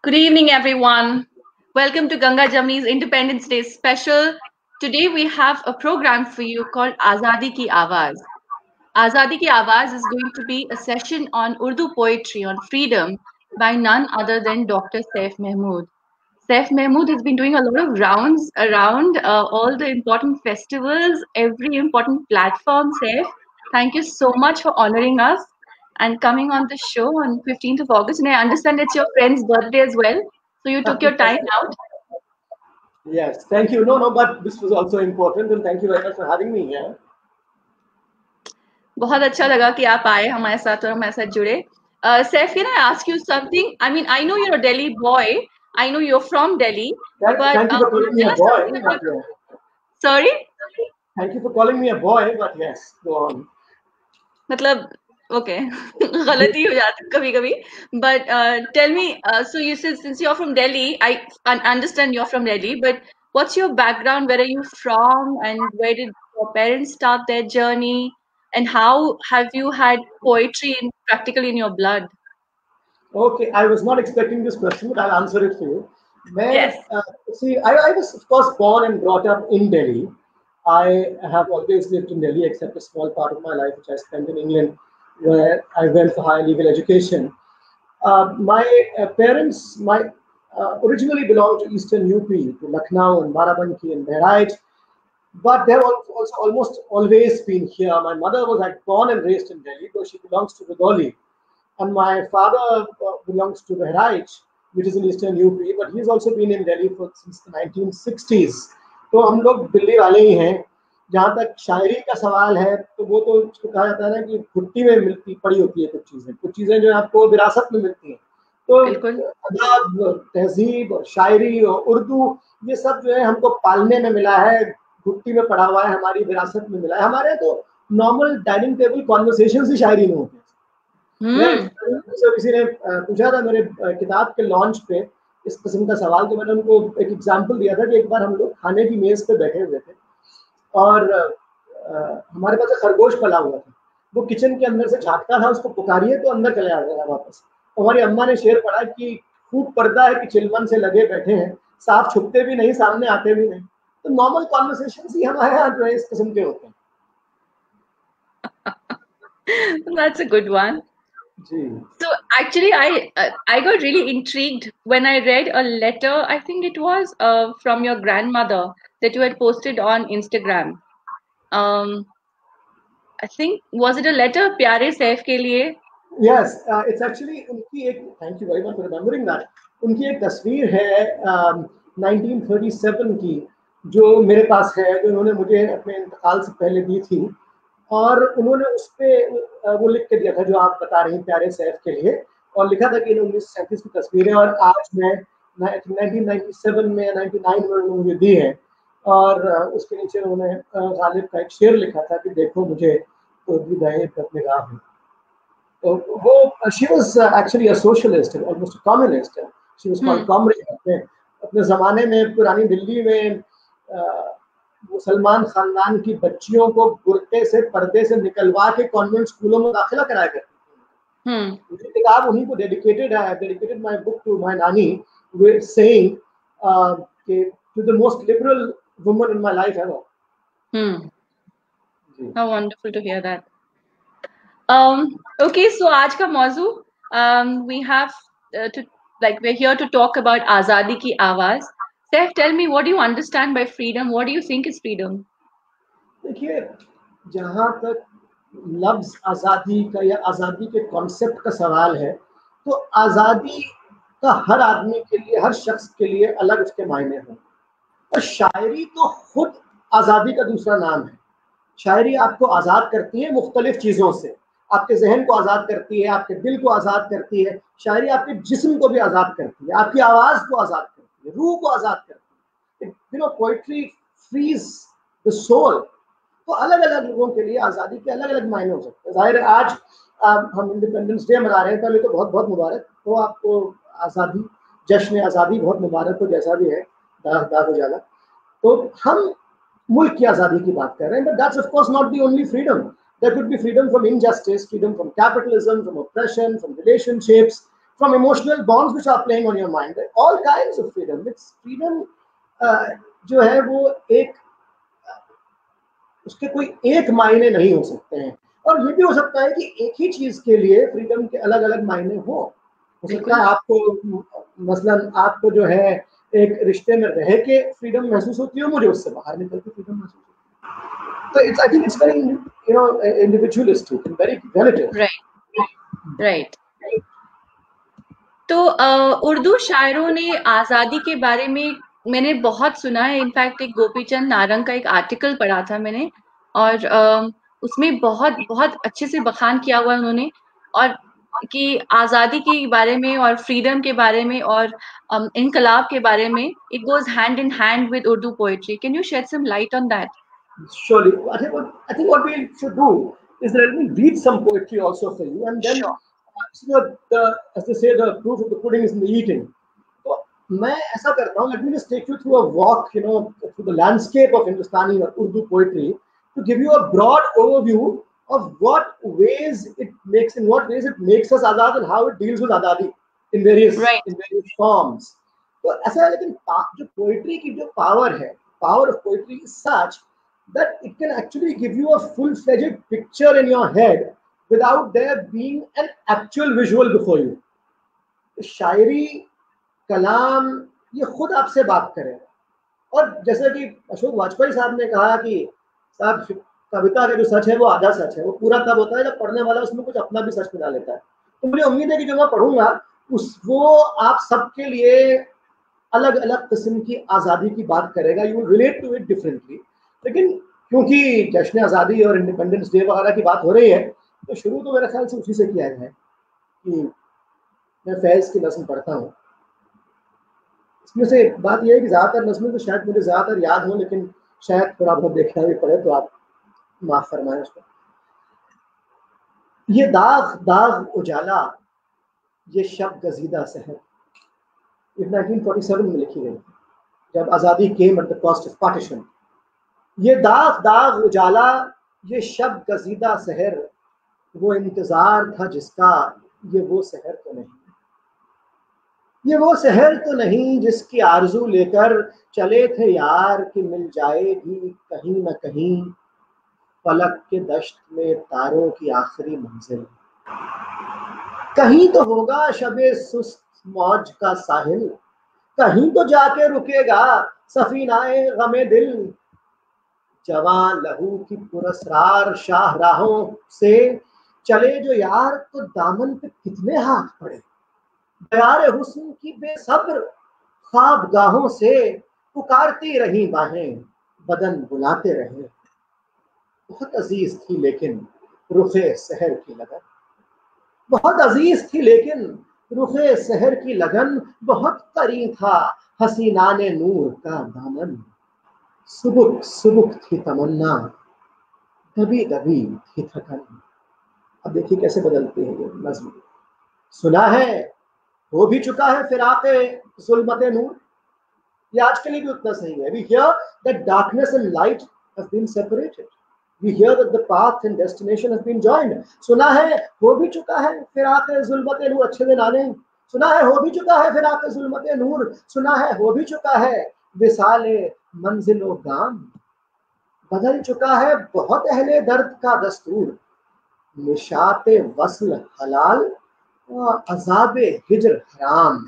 Good evening, everyone. Welcome to Ganga Jamni's Independence Day special. Today we have a program for you called Azadi Ki Awaaz. Azadi Ki Awaaz is going to be a session on Urdu poetry, on freedom, by none other than Dr. Saif Mahmood. Saif Mahmood has been doing a lot of rounds around all the important festivals, every important platform. Saif, thank you so much for honoring us and coming on the show on 15th of August. And I understand it's your friend's birthday as well. So you took your time out. Yes, thank you. No, but this was also important, and thank you very much for having me here. बहुत अच्छा लगा कि आप आए हमारे साथ और हमारे साथ जुड़े. Saif, can I ask you something? I mean, I know you're a Delhi boy. I know you're from Delhi. Thank you for calling me Tell a us boy. something about. Sorry? Thank you for calling me a boy, but yes, go on. मतलब okay, गलती हो जाती है कभी-कभी. But tell me, so you said since you're from Delhi, I understand you're from Delhi, but what's your background? Where are you from, and where did your parents start their journey? And how have you had poetry practically in your blood? Okay, I was not expecting this question, but I'll answer it for you. Yes. I was of course born and brought up in Delhi. I have always lived in Delhi, except a small part of my life which I spent in England, where I went for higher legal education. My parents, originally belonged to Eastern UP, to Lucknow and Barabanki and Bahraich, but they have also almost always been here. My mother was born and raised in Delhi, though she belongs to Gadoli, and my father belongs to Bahraich, which is in Eastern UP, but he's also been in Delhi since the 1960s. तो हम लोग दिल्ली वाले ही हैं. जहाँ तक शायरी का सवाल है, तो वो तो उसको कहा जाता है ना कि भुट्टी में मिलती पड़ी होती है कुछ चीजें जो आपको विरासत में मिलती हैं. तो अदब, तहजीब, शायरी और उर्दू, ये सब जो है हमको पालने में मिला है, भुट्टी में पड़ा हुआ है, हमारी विरासत में मिला है. हमारे तो नॉर्मल डाइनिंग टेबल कॉन्वर्सेशन ही शायरी में होते हैं. किसी ने पूछा था मेरे किताब के लॉन्च पे इस किस्म का सवाल, तो मैंने उनको एक एग्जांपल दिया था कि एक बार हम लोग खाने की मेज पे बैठे हुए थे और हमारे पास खरगोश पला हुआ था. वो किचन के अंदर से झांकता था, उसको पुकारिए तो अंदर चले आता था वापस. हमारी अम्मा ने शेर पढ़ा कि खूब पर्दा है कि चिलमन से लगे बैठे हैं, साफ छुपते भी नहीं, सामने आते भी नहीं. तो नॉर्मल कॉन्वर्सेशंस ही हमारे यहाँ जो है इस किस्म के होते हैं. That's a good one. So actually, I got really intrigued when I read a letter. I think it was from your grandmother that you had posted on Instagram. I think, was it a letter प्यारे सैफ के लिए? Yes, it's actually उनकी एक, thank you very much for remembering that. उनकी एक तस्वीर है 1937 की जो मेरे पास है, जो उन्होंने मुझे अपने इंतकाल से पहले दी थी, और उन्होंने उस पे वो लिख के दिया था जो आप बता रही हैं प्यारे सैफ के लिए, और लिखा था कि 1937 की तस्वीर है और आज मैं 1997 में 99 में उन्होंने मुझे दी है. और उसके नीचे उन्होंने गालिब का एक शेर लिखा था कि देखो मुझे तो विदाई अपने राह में. वो she was actually a socialist, almost a communist. She was called comrade. अपने ज़माने में पुरानी दिल्ली में मुसलमान खानदान की बच्चियों को बुर्के से, पर्दे से निकलवा के कॉन्वेंट स्कूलों में दाखिला कराया करती थी. मुझे किताब उन्हीं को डेडिकेटेड है. I dedicated my book to my nani, saying to the most liberal woman in my life ever. How wonderful to hear that. Okay, so आज का मौजू, we have we're here to talk about Azadi Ki Awaaz. Saif, tell me, what do you understand by freedom? What do you think is freedom? देखिए, जहाँ तक लफ्ज आज़ादी का या आज़ादी के कॉन्सेप्ट का सवाल है, तो आज़ादी का हर आदमी के लिए, हर शख्स के लिए अलग उसके मायने हैं. और शायरी तो खुद आज़ादी का दूसरा नाम है. शायरी आपको आज़ाद करती है मुख्तलिफ चीज़ों से. आपके जहन को आज़ाद करती है, आपके दिल को आज़ाद करती है. शायरी आपके जिस्म को भी आज़ाद करती है, आपकी आवाज़ को आज़ाद करती है, रूह को आज़ाद करती है. You know, poetry frees the soul. तो अलग अलग लोगों के लिए आज़ादी के अलग अलग मायने हो सकते हैं. जाहिर है आज हम इंडिपेंडेंस डे मना रहे हैं, पहले तो बहुत बहुत मुबारक हो आपको. आज़ादी, जश्न आज़ादी बहुत मुबारक हो, जैसा भी है, दाग उजाला. तो हम मुल्क की आज़ादी की बात कर रहे हैं, but that's of course not the only freedom. There could be freedom from injustice, freedom from capitalism, from oppression, from relationships, from emotional bonds which are playing on your mind, all kinds of freedom. It's freedom जो है वो एक उसके कोई एक मायने नहीं हो सकते हैं, और ये भी हो सकता है कि एक ही चीज के लिए फ्रीडम के अलग अलग मायने हो सकता है आपको, मसलन आपको जो है एक रिश्ते में रह के फ्रीडम महसूस होती है, मुझे उससे बाहर निकल के फ्रीडम महसूस होती है। तो it's, I think it's very individualistic and very relative. Right. तो उर्दू शायरों ने आज़ादी के बारे में मैंने बहुत सुना है। इनफैक्ट एक गोपीचंद नारंग का एक आर्टिकल पढ़ा था मैंने, और उसमें बहुत बहुत अच्छे से बखान किया हुआ है उन्होंने, और कि आज़ादी के बारे में और फ्रीडम के बारे में और इनकलाब के बारे में, it goes hand in hand with Urdu poetry. Can you shed some light on that? Surely, I think what we should do is let me read some poetry also for you, and then as they say, the proof of the pudding is in the eating. So, मैं ऐसा करता हूँ, let me just take you through a walk, through the landscape of Hindustani or Urdu poetry to give you a broad overview of what ways it makes us azad and how it deals with azadi in various forms. तो ऐसा है, लेकिन जो poetry की जो power है, power of poetry is such that it can actually give you a full-fledged picture in your head without there being an actual visual before you. शायरी कलाम ये खुद आपसे बात करेगा, और जैसे कि अशोक वाजपेयी साहब ने कहा कि साहब कविता का जो सच है वो आधा सच है, वो पूरा तब होता है जब पढ़ने वाला उसमें कुछ अपना भी सच मिला लेता है। तो मुझे उम्मीद है कि जो मैं पढ़ूंगा वो आप सबके लिए अलग अलग किस्म की आज़ादी की बात करेगा, you will relate to it differently. लेकिन क्योंकि जश्न आज़ादी और इंडिपेंडेंस डे वगैरह की बात हो रही है, तो शुरू तो मेरे ख्याल से उसी से किया जाए कि मैं फैज़ की नज़्म पढ़ता हूँ। इसमें से बात यह है कि ज़्यादातर नज़्में तो शायद मुझे ज़्यादातर याद हो, लेकिन शायद थोड़ा बहुत देखना भी पड़े, तो आप माफ़ फरमाएं उसको। ये दाग दाग उजाला, ये शब गजीदा सहर, 1947 में लिखी गई जब आज़ादी came at the cost of partition. ये दाग दाग उजाला, ये शब गजीदा सहर, वो इंतजार था जिसका, ये वो सहर तो नहीं, ये वो सहर तो नहीं जिसकी आरजू लेकर चले थे यार कि मिल जाएगी कहीं न कहीं फलक के दश्त में तारों की आखिरी मंजिल। कहीं तो होगा शबे सुस्त मौज का साहिल, कहीं तो जाके रुकेगा सफीनाए गमे दिल। जवां लहू की पुरस्रार शाहराहों से चले जो यार, तो दामन पे कितने हाथ पड़े। प्यारे हुस्न की बेसब्र ख्वाबगाहों से पुकारती रही बाहें, बदन बुलाते रहे। बहुत अजीज थी लेकिन रुखे सहर की लगन, बहुत अजीज थी लेकिन रुखे सहर की लगन, बहुत करीब था हसीनाने नूर का दामन। सुबुक सुबुक थी तमन्ना, दबी दबी थी थकन। अब देखिए कैसे बदलती है ये नज़्म। सुना है हो भी चुका है फिराक़े ज़ुल्मते नूर, ये आज के लिए भी उतना सही है। We hear that darkness and light have been separated. We hear that the path and destination have been joined. सुना है हो भी चुका है फिराक़े ज़ुल्मते नूर, अच्छे दिन आने। सुना है हो भी चुका है फिराक़े ज़ुल्मते नूर, सुना है हो भी चुका है विसाले मंजिलो गाम। बदल चुका है बहुत अहले दर्द का दस्तूर, निशाते वस्ल हलाल और अज़ाबे हिज्र हराम।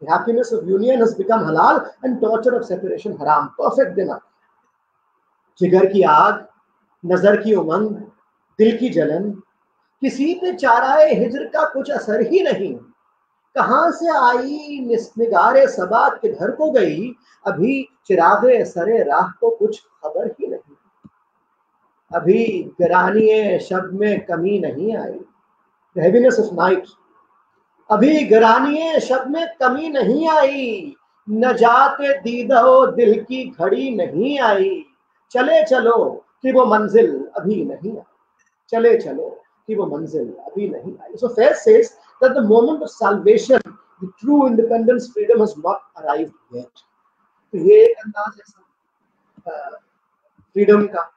The happiness of union has become halal and torture of separation haram. Perfect dinner. जिगर की आग, नजर की उमंग, दिल की जलन, किसी पे चाराए हिज्र का कुछ असर ही नहीं। कहाँ से आई निगारे सबा किधर को गई, अभी चिरागे सरे राह को कुछ खबर ही नहीं। अभी गरानिए शब में कमी नहीं आई, the heaviness of night. अभी गरानिए शब में कमी नहीं आई, नजाते दीदो दिल की घड़ी नहीं आई। चले चलो कि वो मंजिल अभी नहीं आई, चले चलो कि वो मंजिल अभी नहीं आई। So Faiz says that the moment of salvation, the true independence, freedom has not arrived yet. तो ये एक अंदाज है फ्रीडम का।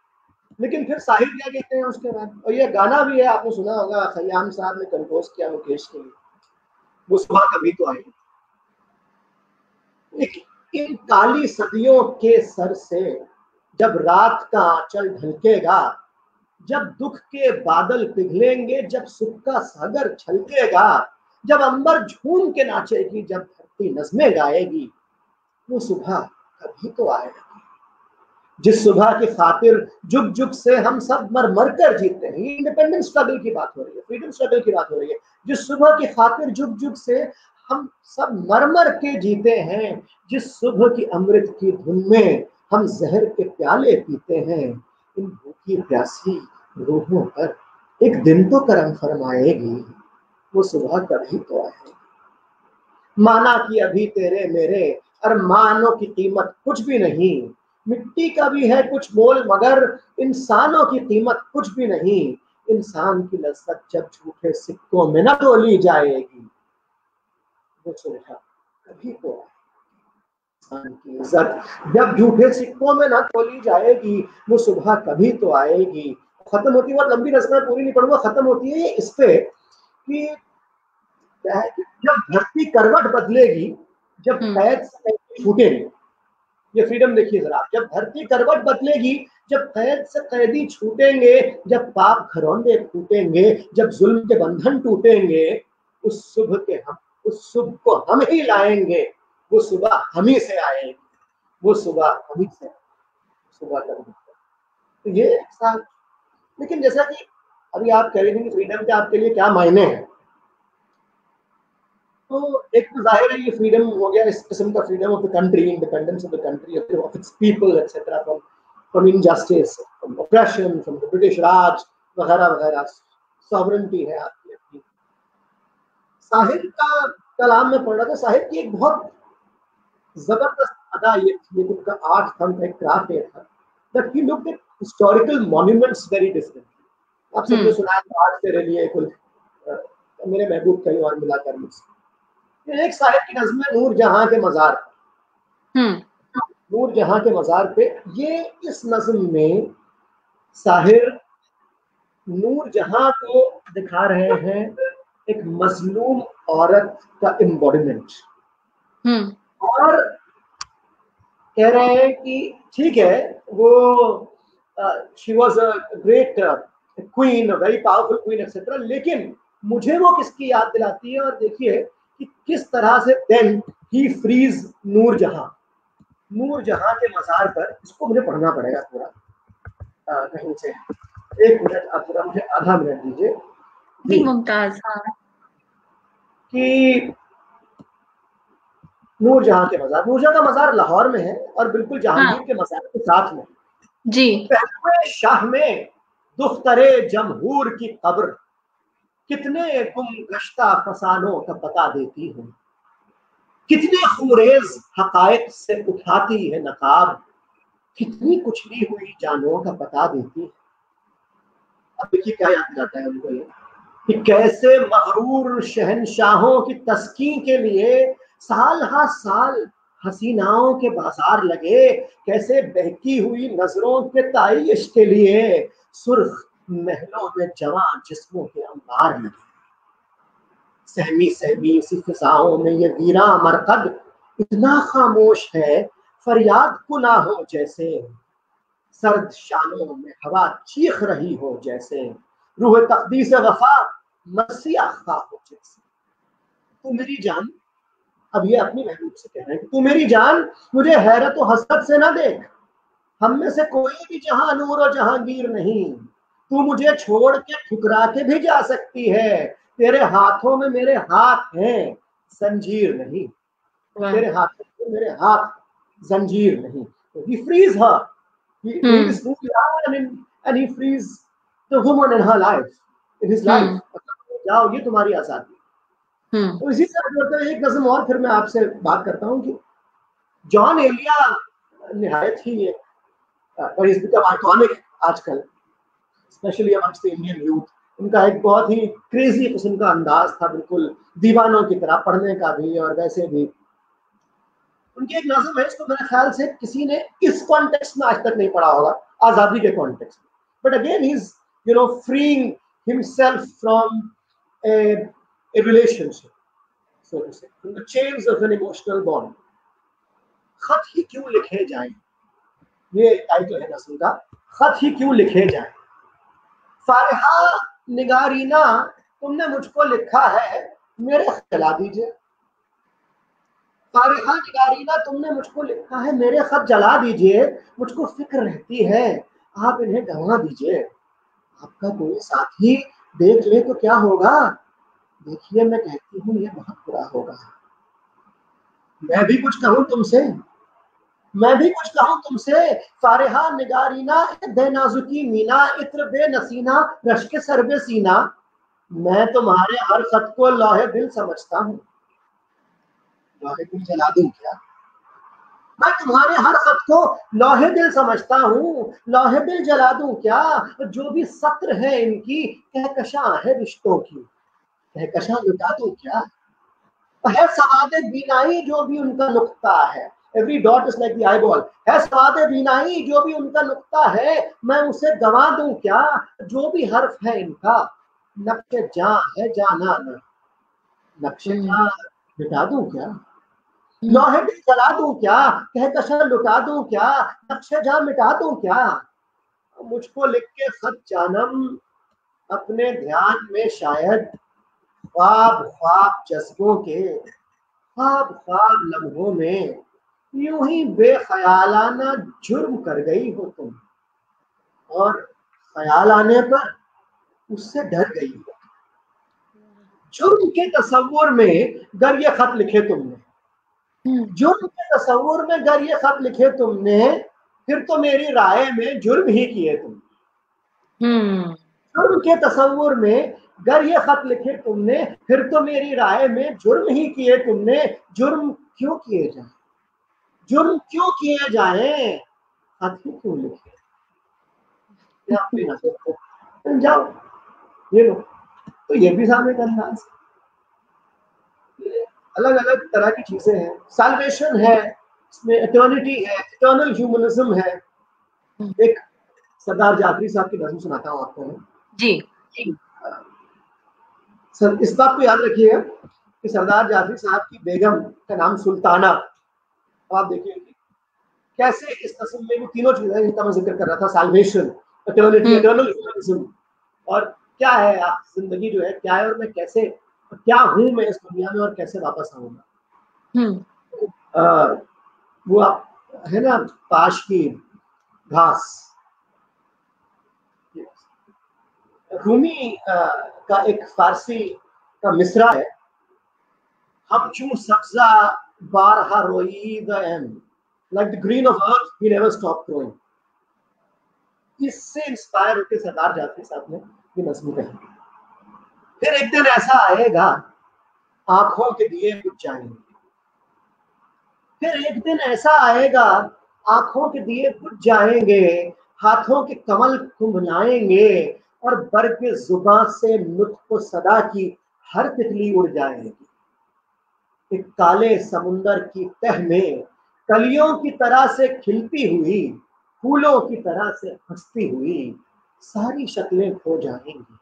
लेकिन फिर साहिर क्या कहते हैं उसके बाद, और ये गाना भी है, आपने सुना होगा, खयाम साहब ने कंपोज किया मुकेश के लिए। वो सुबह कभी तो आएगी। इन काली सदियों के सर से जब रात का आंचल ढलकेगा, जब दुख के बादल पिघलेंगे, जब सुख का सागर छलकेगा, जब अंबर झूम के नाचेगी, जब धरती नज़्में गाएगी, वो सुबह कभी तो आएगी। जिस सुबह की खातिर जुग जुग से हम सब मर मर कर जीते हैं, इंडिपेंडेंस स्ट्रगल की बात हो रही है, फ्रीडम स्ट्रगल की बात हो रही है। जिस सुबह की खातिर जुग जुग से हम सब मर मर के जीते हैं, जिस सुबह की अमृत की धुन में हम जहर के प्याले पीते हैं, इन भूखी प्यासी रूहों पर एक दिन तो करम फरमाएगी, वो सुबह कभी तो आएगी। माना कि अभी तेरे मेरे अरमानों की कीमत कुछ भी नहीं, मिट्टी का भी है कुछ मोल मगर इंसानों की कीमत कुछ भी नहीं। इंसान की लज्जत जब झूठे सिक्कों में न तोली जाएगी, वो सुबह कभी तो आएगी। इंसान की इज्जत जब झूठे सिक्कों में न तोली जाएगी, वो सुबह कभी तो आएगी। खत्म होती है, बहुत लंबी नज़्म पूरी नहीं पढ़ूंगा, खत्म होती है इस पे कि जब धरती करवट बदलेगी, जब कैद से छूटेंगे, ये फ्रीडम देखिए जरा, जब धरती करवट बदलेगी, जब कैद से कैदी छूटेंगे, जब पाप घरौंदे फूटेंगे, जब जुल्म के बंधन टूटेंगे, उस सुबह को हम ही लाएंगे, वो सुबह हम ही से आएगी, वो सुबह हम ही से सुबह करेंगे। तो ये साथ, लेकिन जैसा कि अभी आप कह रहे थे कि फ्रीडम के आपके लिए क्या मायने हैं, तो एक तो जाहिर है ये फ्रीडम हो गया, इस किस्म का freedom of the country, independence of the country, of its people etcetera, from injustice, from oppression, from the British Raj वगैरह वगैरह, सॉवरेनिटी है आपकी अपनी। साहिब का कलाम में पढ़ रहा था, साहिब की एक बहुत जबरदस्त अदा ये थी, उनका आर्ट था, उनका एक क्राफ्ट ये था that he looked at historical monuments very differently। आप सबने सुना है आज तेरे लिए कुल मेरे महबूब कहीं और मिला कर मुझसे। एक साहिब की नज़्म है नूर जहां के मजार, नूर जहां के मजार पे, ये इस नज़्म में साहिर नूर जहां को दिखा रहे हैं एक मजलूम औरत का एम्बॉडीमेंट, और कह रहे हैं कि ठीक है वो she was a great queen, very powerful queen etcetera, लेकिन मुझे वो किसकी याद दिलाती है, और देखिए कि किस तरह से देन ही फ्रीज नूर जहां के मजार पर। इसको मुझे पढ़ना पड़ेगा पूरा कहीं से, एक मिनट आप पूरा मुझे आधा मिनट दीजिए। मुमताज, कि नूर जहां के मजार, नूर जहां का मजार लाहौर में है और बिल्कुल जहांगीर के मजार के साथ में जी। पहलुए शाह में दुख्तरे जमहूर की कब्र, कितने गुम गश्ता फसानों का पता देती है, कितने खुरेज हकायक से उठाती है नकाब, कितनी कुचली हुई जानों का पता देती है। अब देखिए क्या याद जाता है उनको ये, कि कैसे मगरूर शहनशाहों की तस्कीन के लिए साल हा साल हसीनाओं के बाजार लगे, कैसे बहकी हुई नजरों के ताइश के लिए सुर्ख महलों में जवां जिस्मों के अंबार लगे। सहमी सहमी सी फिजाओं में ये वीरा मरकद इतना खामोश है, फरियाद कुना हो जैसे, सर्द शानों में हवा चीख रही हो जैसे, रूह तकदीस वफा मसीहा खा हो जैसे। तू मेरी जान, अब ये अपनी महबूब से कह रहे हैं कि तू मेरी जान मुझे हैरत और हसरत से ना देख, हम में से कोई भी जहां नूर और जहांगीर नहीं, तू मुझे छोड़ के ठुकरा के भी जा सकती है, तेरे हाथों में मेरे हाथ हैं जंजीर नहीं, तेरे हाथों में मेरे हाथ जंजीर नहीं। तो he frees her, he frees and he frees the woman in her life, in his life। जाओ ये तुम्हारी आजादी। तो इसी तरह एक नज़म और फिर मैं आपसे बात करता हूँ कि जॉन एलिया निहायत ही आइकॉनिक आजकल, specially amongst the Indian youth. उनका एक बहुत ही क्रेजी किस्म का अंदाज था, बिल्कुल दीवानों की तरह पढ़ने का भी और वैसे भी। उनकी एक नज़म है, इसको मेरे ख्याल से किसी ने इस कॉन्टेक्स्ट में आज तक नहीं पढ़ा होगा, आजादी के कॉन्टेक्स्ट में। But again he is freeing himself from a relationship, so to say, from the chains of an emotional bond. खत ही क्यों लिखे जाएं, ये टाइटल है नस्म का, खत ही क्यों लिखे जाएं। फारिहा निगारीना तुमने मुझको लिखा है, मेरे खत जला दीजिए। फारिहा निगारीना तुमने मुझको लिखा है, मेरे खत जला दीजिए। मुझको फिक्र रहती है, आप इन्हें गंवा दीजिए। आपका कोई साथी देख ले तो क्या होगा, देखिए मैं कहती हूँ ये बहुत बुरा होगा। मैं भी कुछ कहूँ तुमसे, मैं भी कुछ कहूँ तुमसे। फारिहा निगारीना बेनाजुकी मीना इत्र बे नसीना रश्क सरबे सीना। मैं तुम्हारे हर खत को लौहे दिल समझता हूँ। लौहे दिल जला दूं क्या, मैं तुम्हारे हर खत को लौहे दिल समझता हूँ। लौहे दिल जला दूं क्या, जो भी सत्र है इनकी कहकशां है रिश्तों की। कहकशां लुटा दूं क्या, है सवादे बीनाई जो भी उनका नुक्ता है। Every dot is like the eyeball. है सवादे बीनाई जो भी उनका नुक्ता है, मैं उसे गवा दूं क्या, जो भी हर्फ है इनका नक्शे जां है जाना न। नक्शे जां मिटा दूं क्या, लौहे दिल जला दूं क्या, कहकशां लुटा दूं क्या, नक्शे जां मिटा दूं क्या। मुझको लिख के खत जानम अपने ध्यान में शायद, ख्वाब ख्वाब जज्बों के ख्वाब ख्वाब लम्हों में यूं ही बेख्यालाना जुर्म कर गई हो तुम, और ख्याल आने पर उससे डर गई हो। जुर्म के तसव्वुर में गर ये खत लिखे तुमने, जुर्म के तसव्वुर में गर ये खत लिखे तुमने, फिर तो मेरी राय में जुर्म ही किए तुमने। जुर्म के तसव्वुर में गर ये खत लिखे तुमने, फिर तो मेरी राय में जुर्म ही किए तुमने। जुर्म क्यों किए जाए, जुर्म क्यों किए जाए, खत ही क्यों लिखे। अपनी नजर को जाओ, ये लो। तो ये भी सामने का अंदाज, अलग अलग तरह की चीजें हैं। साल्वेशन है, इसमें इटर्निटी है, इटर्नल ह्यूमनिज्म है। एक सरदार जाफरी साहब की नज़्म सुनाता हूँ आपको जी। सर इस बात को याद रखिएगा कि सरदार जाफरी साहब की बेगम का नाम सुल्ताना। अब आप देखिए कैसे इस नस्म में वो तीनों चीजें जिनका मैं जिक्र कर रहा था, साल्वेशन, इटर्निटी, इटर्नल ह्यूमनिज्म, और क्या है आप जिंदगी जो है क्या है, और मैं कैसे क्या हूं मैं इस दुनिया में, और कैसे वापस आऊंगा। वो आप है ना पाश की घास, रूमी का एक फारसी का मिसरा है, हम चूं सब्जा बारहा रोईद M, like the green of earth we never stop growing। इससे इंस्पायर होकर सरदार जाफरी साहब ने ये नज़्म कही। फिर एक दिन ऐसा आएगा आंखों के दिए बुझ जाएंगे, फिर एक दिन ऐसा आएगा आंखों के दिए बुझ जाएंगे, हाथों के कमल कुंभलाएंगे, और बर्ग जुबां से नुत्फ़ सदा की हर तितली उड़ जाएगी। एक काले समुंदर की तह में कलियों की तरह से खिलती हुई, फूलों की तरह से हंसती हुई सारी शक्लें खो जाएंगी।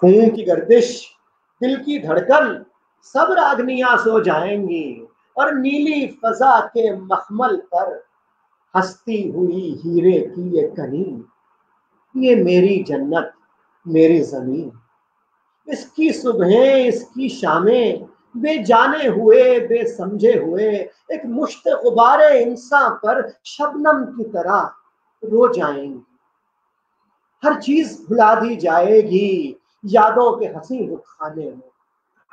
खून की गर्दिश, दिल की धड़कन, सब रागनियां सो जाएंगी, और नीली फजा के मखमल पर हंसती हुई हीरे की ये कनी, ये मेरी जन्नत मेरी जमीन। इसकी सुबहें इसकी शामें बेजाने हुए बेसमझे हुए एक मुश्त गुबारे इंसान पर शबनम की तरह रो जाएंगी। हर चीज भुला दी जाएगी यादों के हंसी रुखाने में,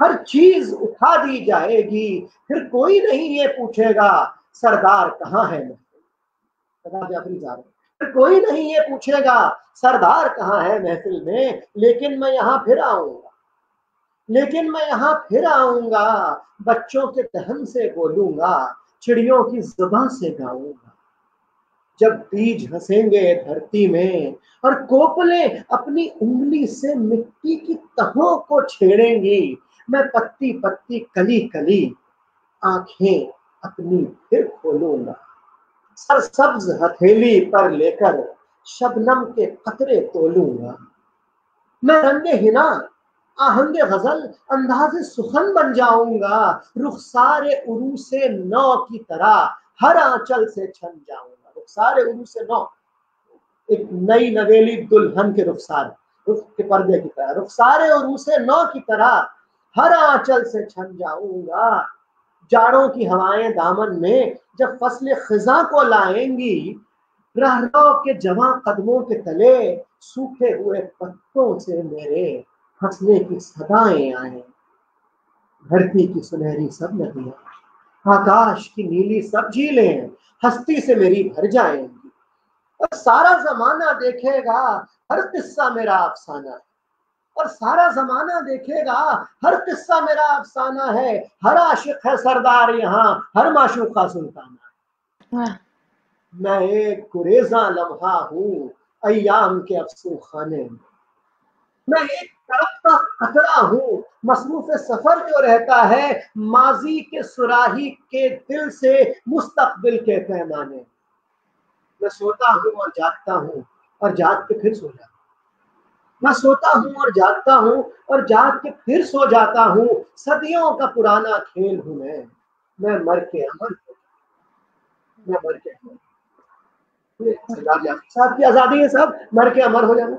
हर चीज उठा दी जाएगी, फिर कोई नहीं ये पूछेगा सरदार कहाँ है सरदार जाफरी साहब। फिर कोई नहीं ये पूछेगा सरदार कहाँ है महफिल में, लेकिन मैं यहाँ फिर आऊंगा, लेकिन मैं यहाँ फिर आऊंगा, बच्चों के दहन से बोलूंगा, चिड़ियों की जुबान से गाऊंगा। जब बीज हंसेंगे धरती में और कोपलें अपनी उंगली से मिट्टी की तहों को छेड़ेंगी, मैं पत्ती पत्ती कली कली आंखें अपनी फिर खोलूंगा। सरसब्ज हथेली पर लेकर शबनम के कतरे तोलूंगा। मैं रंगे हिना आहंगे गजल अंदाज़े सुखन बन जाऊंगा, रुखसारे उरूसे नौ की तरह हर आंचल से छन जाऊंगा। रुखसारे उरूसे नौ, एक नई नवेली दुल्हन के रुखसार, रुख के पर्दे की तरह, रुखसारे उरूसे नौ की तरह हर आंचल से छन जाऊंगा। जाड़ों की हवाएं दामन में जब फसले खिजा को लाएंगी, रहराव के जवां कदमों के तले सूखे हुए पत्तों से मेरे हंसने की सदाएं आए। धरती की सुनहरी सब नदियां, आकाश की नीली सब झीलें हस्ती से मेरी भर जाएंगी। और सारा जमाना देखेगा हर किस्सा मेरा अफसाना है, और सारा जमाना देखेगा हर किस्सा मेरा अफसाना है। हर आशिक है सरदार यहाँ, हर माशूका सुल्ताना है। मैं एक गुरेजा लम्हा हूँ अय्याम के अफसू खाने में, मैं एक तड़पता खतरा हूँ मसरूफ सफर जो रहता है माजी के सुराही के दिल से मुस्तकबिल के पैमाने। मैं सोता हूँ और जागता हूँ और जाग के फिर सो जाता हूँ। मैं सोता हूँ और जागता हूँ और जाग के फिर सो जाता हूँ। सदियों का पुराना खेल हूँ मैं मर के अमर, मैं मर के अमर। साहब की आजादी है, सब मर के अमर हो जाना।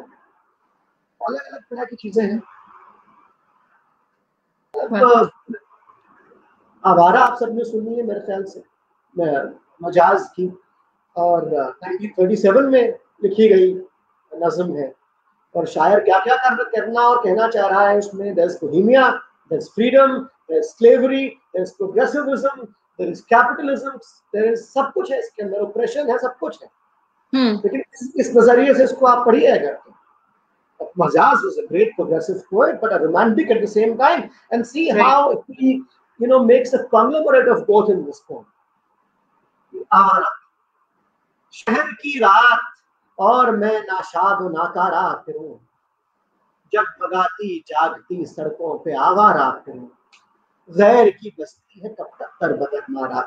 अलग अलग तरह की चीजें हैं। आवारा आप सबने सुनी है मेरे ख्याल से, मजाज की, और 1937 में लिखी गई नज्म है। और शायर क्या क्या करना और कहना चाह रहा है उसमें। There is Bohemia, there is freedom, there is slavery, there is progressivism, there is capitalism, there is सब कुछ है इसके अंदर, ऑपरेशन है, सब कुछ है। लेकिन इस नजरिए से इसको आप पढ़िए अगर तो Majaz was a great progressive poet, but a romantic at the same time, and see how he, makes a conglomerate of both in this poem. आवारा, शहर की रात और मैं नाशाद व नाकारा फिरूं, जगमगाती जागती सड़कों पे आवारा फिरूं, गैर की बस्ती है कब तक कर बदन मारा,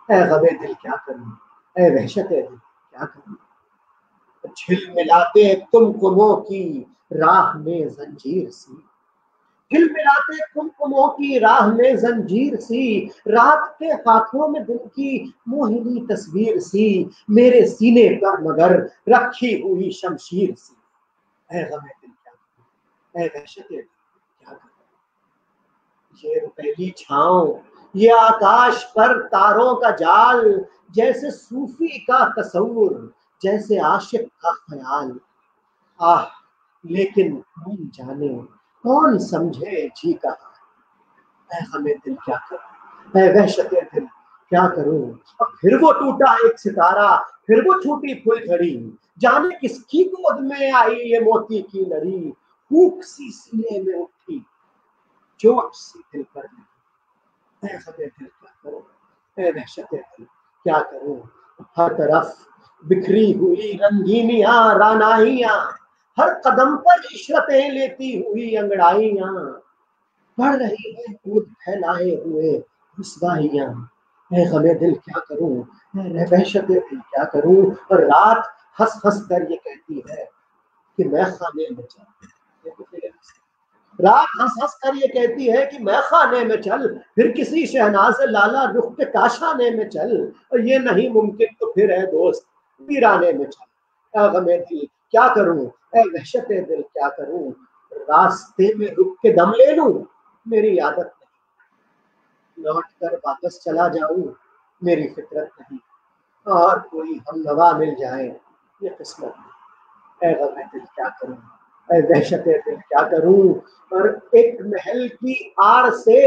ऐ गमे दिल क्या करूं, ऐ वहशत दिल क्या करूं। झिलमिलाते कुमकुमों की राह में जंजीर सी, झिलमिलाते कुमकुमों की राह में जंजीर सी, रात के हाथों में दिल की मोहिनी तस्वीर सी, मेरे सीने पर मगर रखी हुई शमशीर सी, ऐ गमे दिल क्या करूं, ऐ वहशत दिल क्या करूं। ये रुपैली छांव, ये आकाश पर तारों का जाल, जैसे सूफी का तसव्वुर, जैसे आशिक का ख्याल। आह लेकिन कौन जाने, कौन समझे जी का हाल, ऐ गमे दिल क्या करूं, ऐ वहशते दिल क्या करूं। और फिर वो टूटा एक सितारा, फिर वो छूटी फुलझड़ी, जाने किसकी गोद में आई ये मोती की लड़ी, फूंक सी सीने में उठी, चोट सी दिल पर लगी, ऐ गमे दिल क्या करूं, ऐ वहशते दिल क्या करूं। हर तरफ बिखरी हुई रंगीनियां रानाइयां, हर कदम पर इशरतें लेती हुई अंगड़ाइयां, बढ़ रही है कूद फैलाए हुए रुसवाइयां, ऐ गमे दिल क्या करूं, ऐ वहशत दिल क्या करूं। और रात हंस हंस कर ये कहती है कि मैं खाने में चल, रात हंस हंस कर ये कहती है कि मैं खाने में चल, फिर किसी शहनाज लाला रुख के काशाने में चल, और ये नहीं मुमकिन तो फिर है दोस्त वीराने में चल, ऐ गमे दिल क्या करूं, ऐ वहशते दिल क्या करूं। रास्ते में रुक के दम ले लूं मेरी आदत नहीं, लौट कर वापस चला जाऊं मेरी फितरत नहीं, और कोई हम नवा मिल जाए ये किस्मत नहीं, ऐ गमे दिल क्या करूं, ऐ वहशते दिल क्या करूं। और एक महल की आड़ से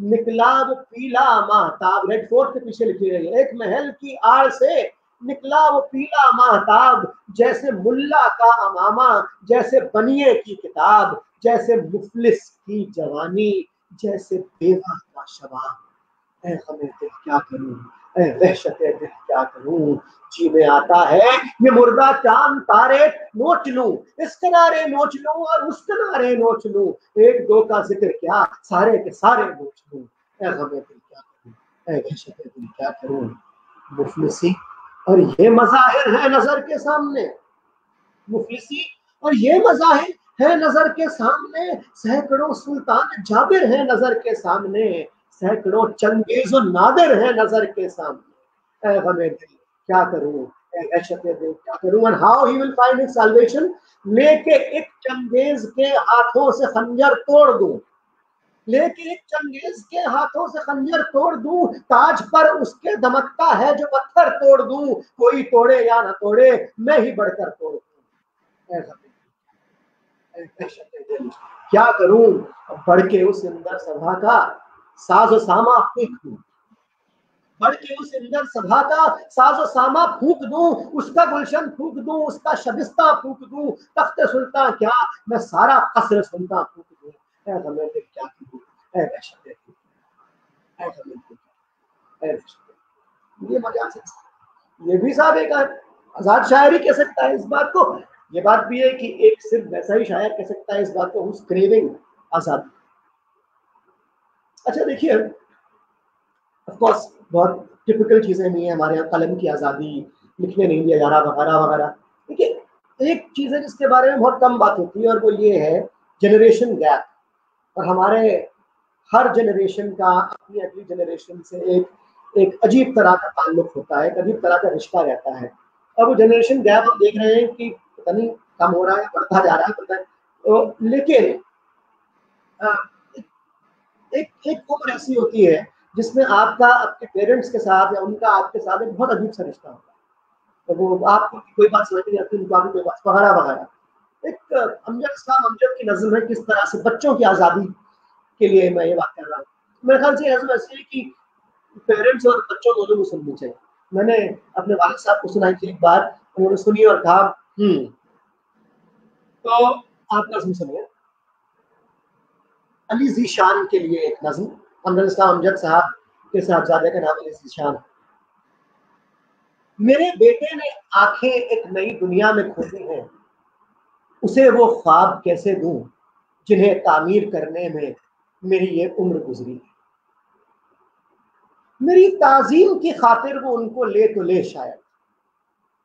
निकला वो पीला महताब, रेड फोर्ट के पीछे लिखी गई है, एक महल की आड़ से निकला वो पीला महताब, जैसे मुल्ला का अमामा, जैसे बनिए की किताब, जैसे मुफलिस की जवानी, जैसे बेवा का शबाब, ऐ गमे दिल क्या करूं, ऐ वहशते दिल क्या करूं। जी में आता है ये मुर्दा चांद तारे नोच लूं, इस किनारे नोच लूं और उस किनारे नोच लूं, एक दो का जिक्र क्या सारे के सारे नोच लूं, ऐ गमे दिल क्या करूं, ऐ वहशते दिल क्या करूं। मुफलिसी और ये मज़ाहिर है नजर के सामने, मुफलिसी और ये मज़ाहिर है नजर के सामने सैकड़ों सुल्तान जाबिर है नजर के सामने, सैकड़ों चंगेज नादिर है नजर के सामने। ऐ गमे दिल क्या करूं, ऐ वहशत दिल क्या करूं। And how he will find his salvation, लेके एक चंगेज के हाथों से खंजर तोड़ दूं, लेके एक चंगेज के हाथों से खंजर तोड़ दूं, ताज पर उसके दमकता है जो पत्थर तोड़ दूं, कोई तोड़े या ना तोड़े मैं ही बढ़कर तोड़ दूं। ऐ गमे क्या करूं, बढ़ के उस इंदर सभा का साजो सामा फूक दूं, बढ़ के उस इंदर सभा का साजो सामा फूक दूं, उसका गुलशन फूक दूं, उसका शबिस्ता फूक दूं, तख्त सुल्तान क्या मैं सारा कसर सुल्तान फूक दूं। ऐ गमे दिल क्या करूं, ऐ वहशत दिल, ऐ गमे दिल, ऐ वहशत दिल। ये मजाक है, ये भी साहब एक आजाद शायर ही कह सकता है इस बात को। ये बात भी है कि एक सिर्फ वैसा ही शायर कह सकता है इस बात को, हुज क्रेविंग आजादी। अच्छा देखिए, ऑफ कोर्स बहुत टिपिकल चीजें नहीं है हमारे यहाँ, कलम की आजादी, लिखने नहीं दिया जा रहा वगैरह वगैरह। देखिए एक चीज है जिसके बारे में बहुत कम बात होती है और वो ये है जनरेशन गैप। और हमारे हर जनरेशन का अपनी अगली जनरेशन से एक अजीब तरह का ताल्लुक होता है, एक अजीब तरह का रिश्ता रहता है। और वो जनरेशन गैप हम देख रहे हैं कि पता नहीं कम हो रहा है, बढ़ता जा रहा है, पता है। लेकिन एक एक उम्र ऐसी होती है जिसमें आपका आपके पेरेंट्स के साथ या उनका आपके साथ एक बहुत अजीब सा रिश्ता होता है। तो वो आपको कोई बात समझ नहीं आती, उनको आपकी कोई बात वगैरह वगैरह। एक अमजद इस्लाम अमजद की नज़्म है किस तरह से बच्चों की आज़ादी के लिए मैं ये बात कर रहा हूँ। मेरे ख्याल से ये नज़्म ऐसी है कि पेरेंट्स और बच्चों दोनों को सुननी चाहिए। मैंने अपने वालिद साहब को सुनाई थी एक बार, उन्होंने सुनी और कहा तो आप नज़्म सुनिए। अली ज़ीशान के लिए एक नज़्म, अमजद इस्लाम अमजद साहब के साहबजादे का नाम अली ज़ीशान। मेरे बेटे ने आंखें एक नई दुनिया में खोली हैं, उसे वो ख्वाब कैसे दूं जिन्हें तामीर करने में मेरी ये उम्र गुजरी है। मेरी ताजीम की खातिर वो उनको ले तो ले शायद,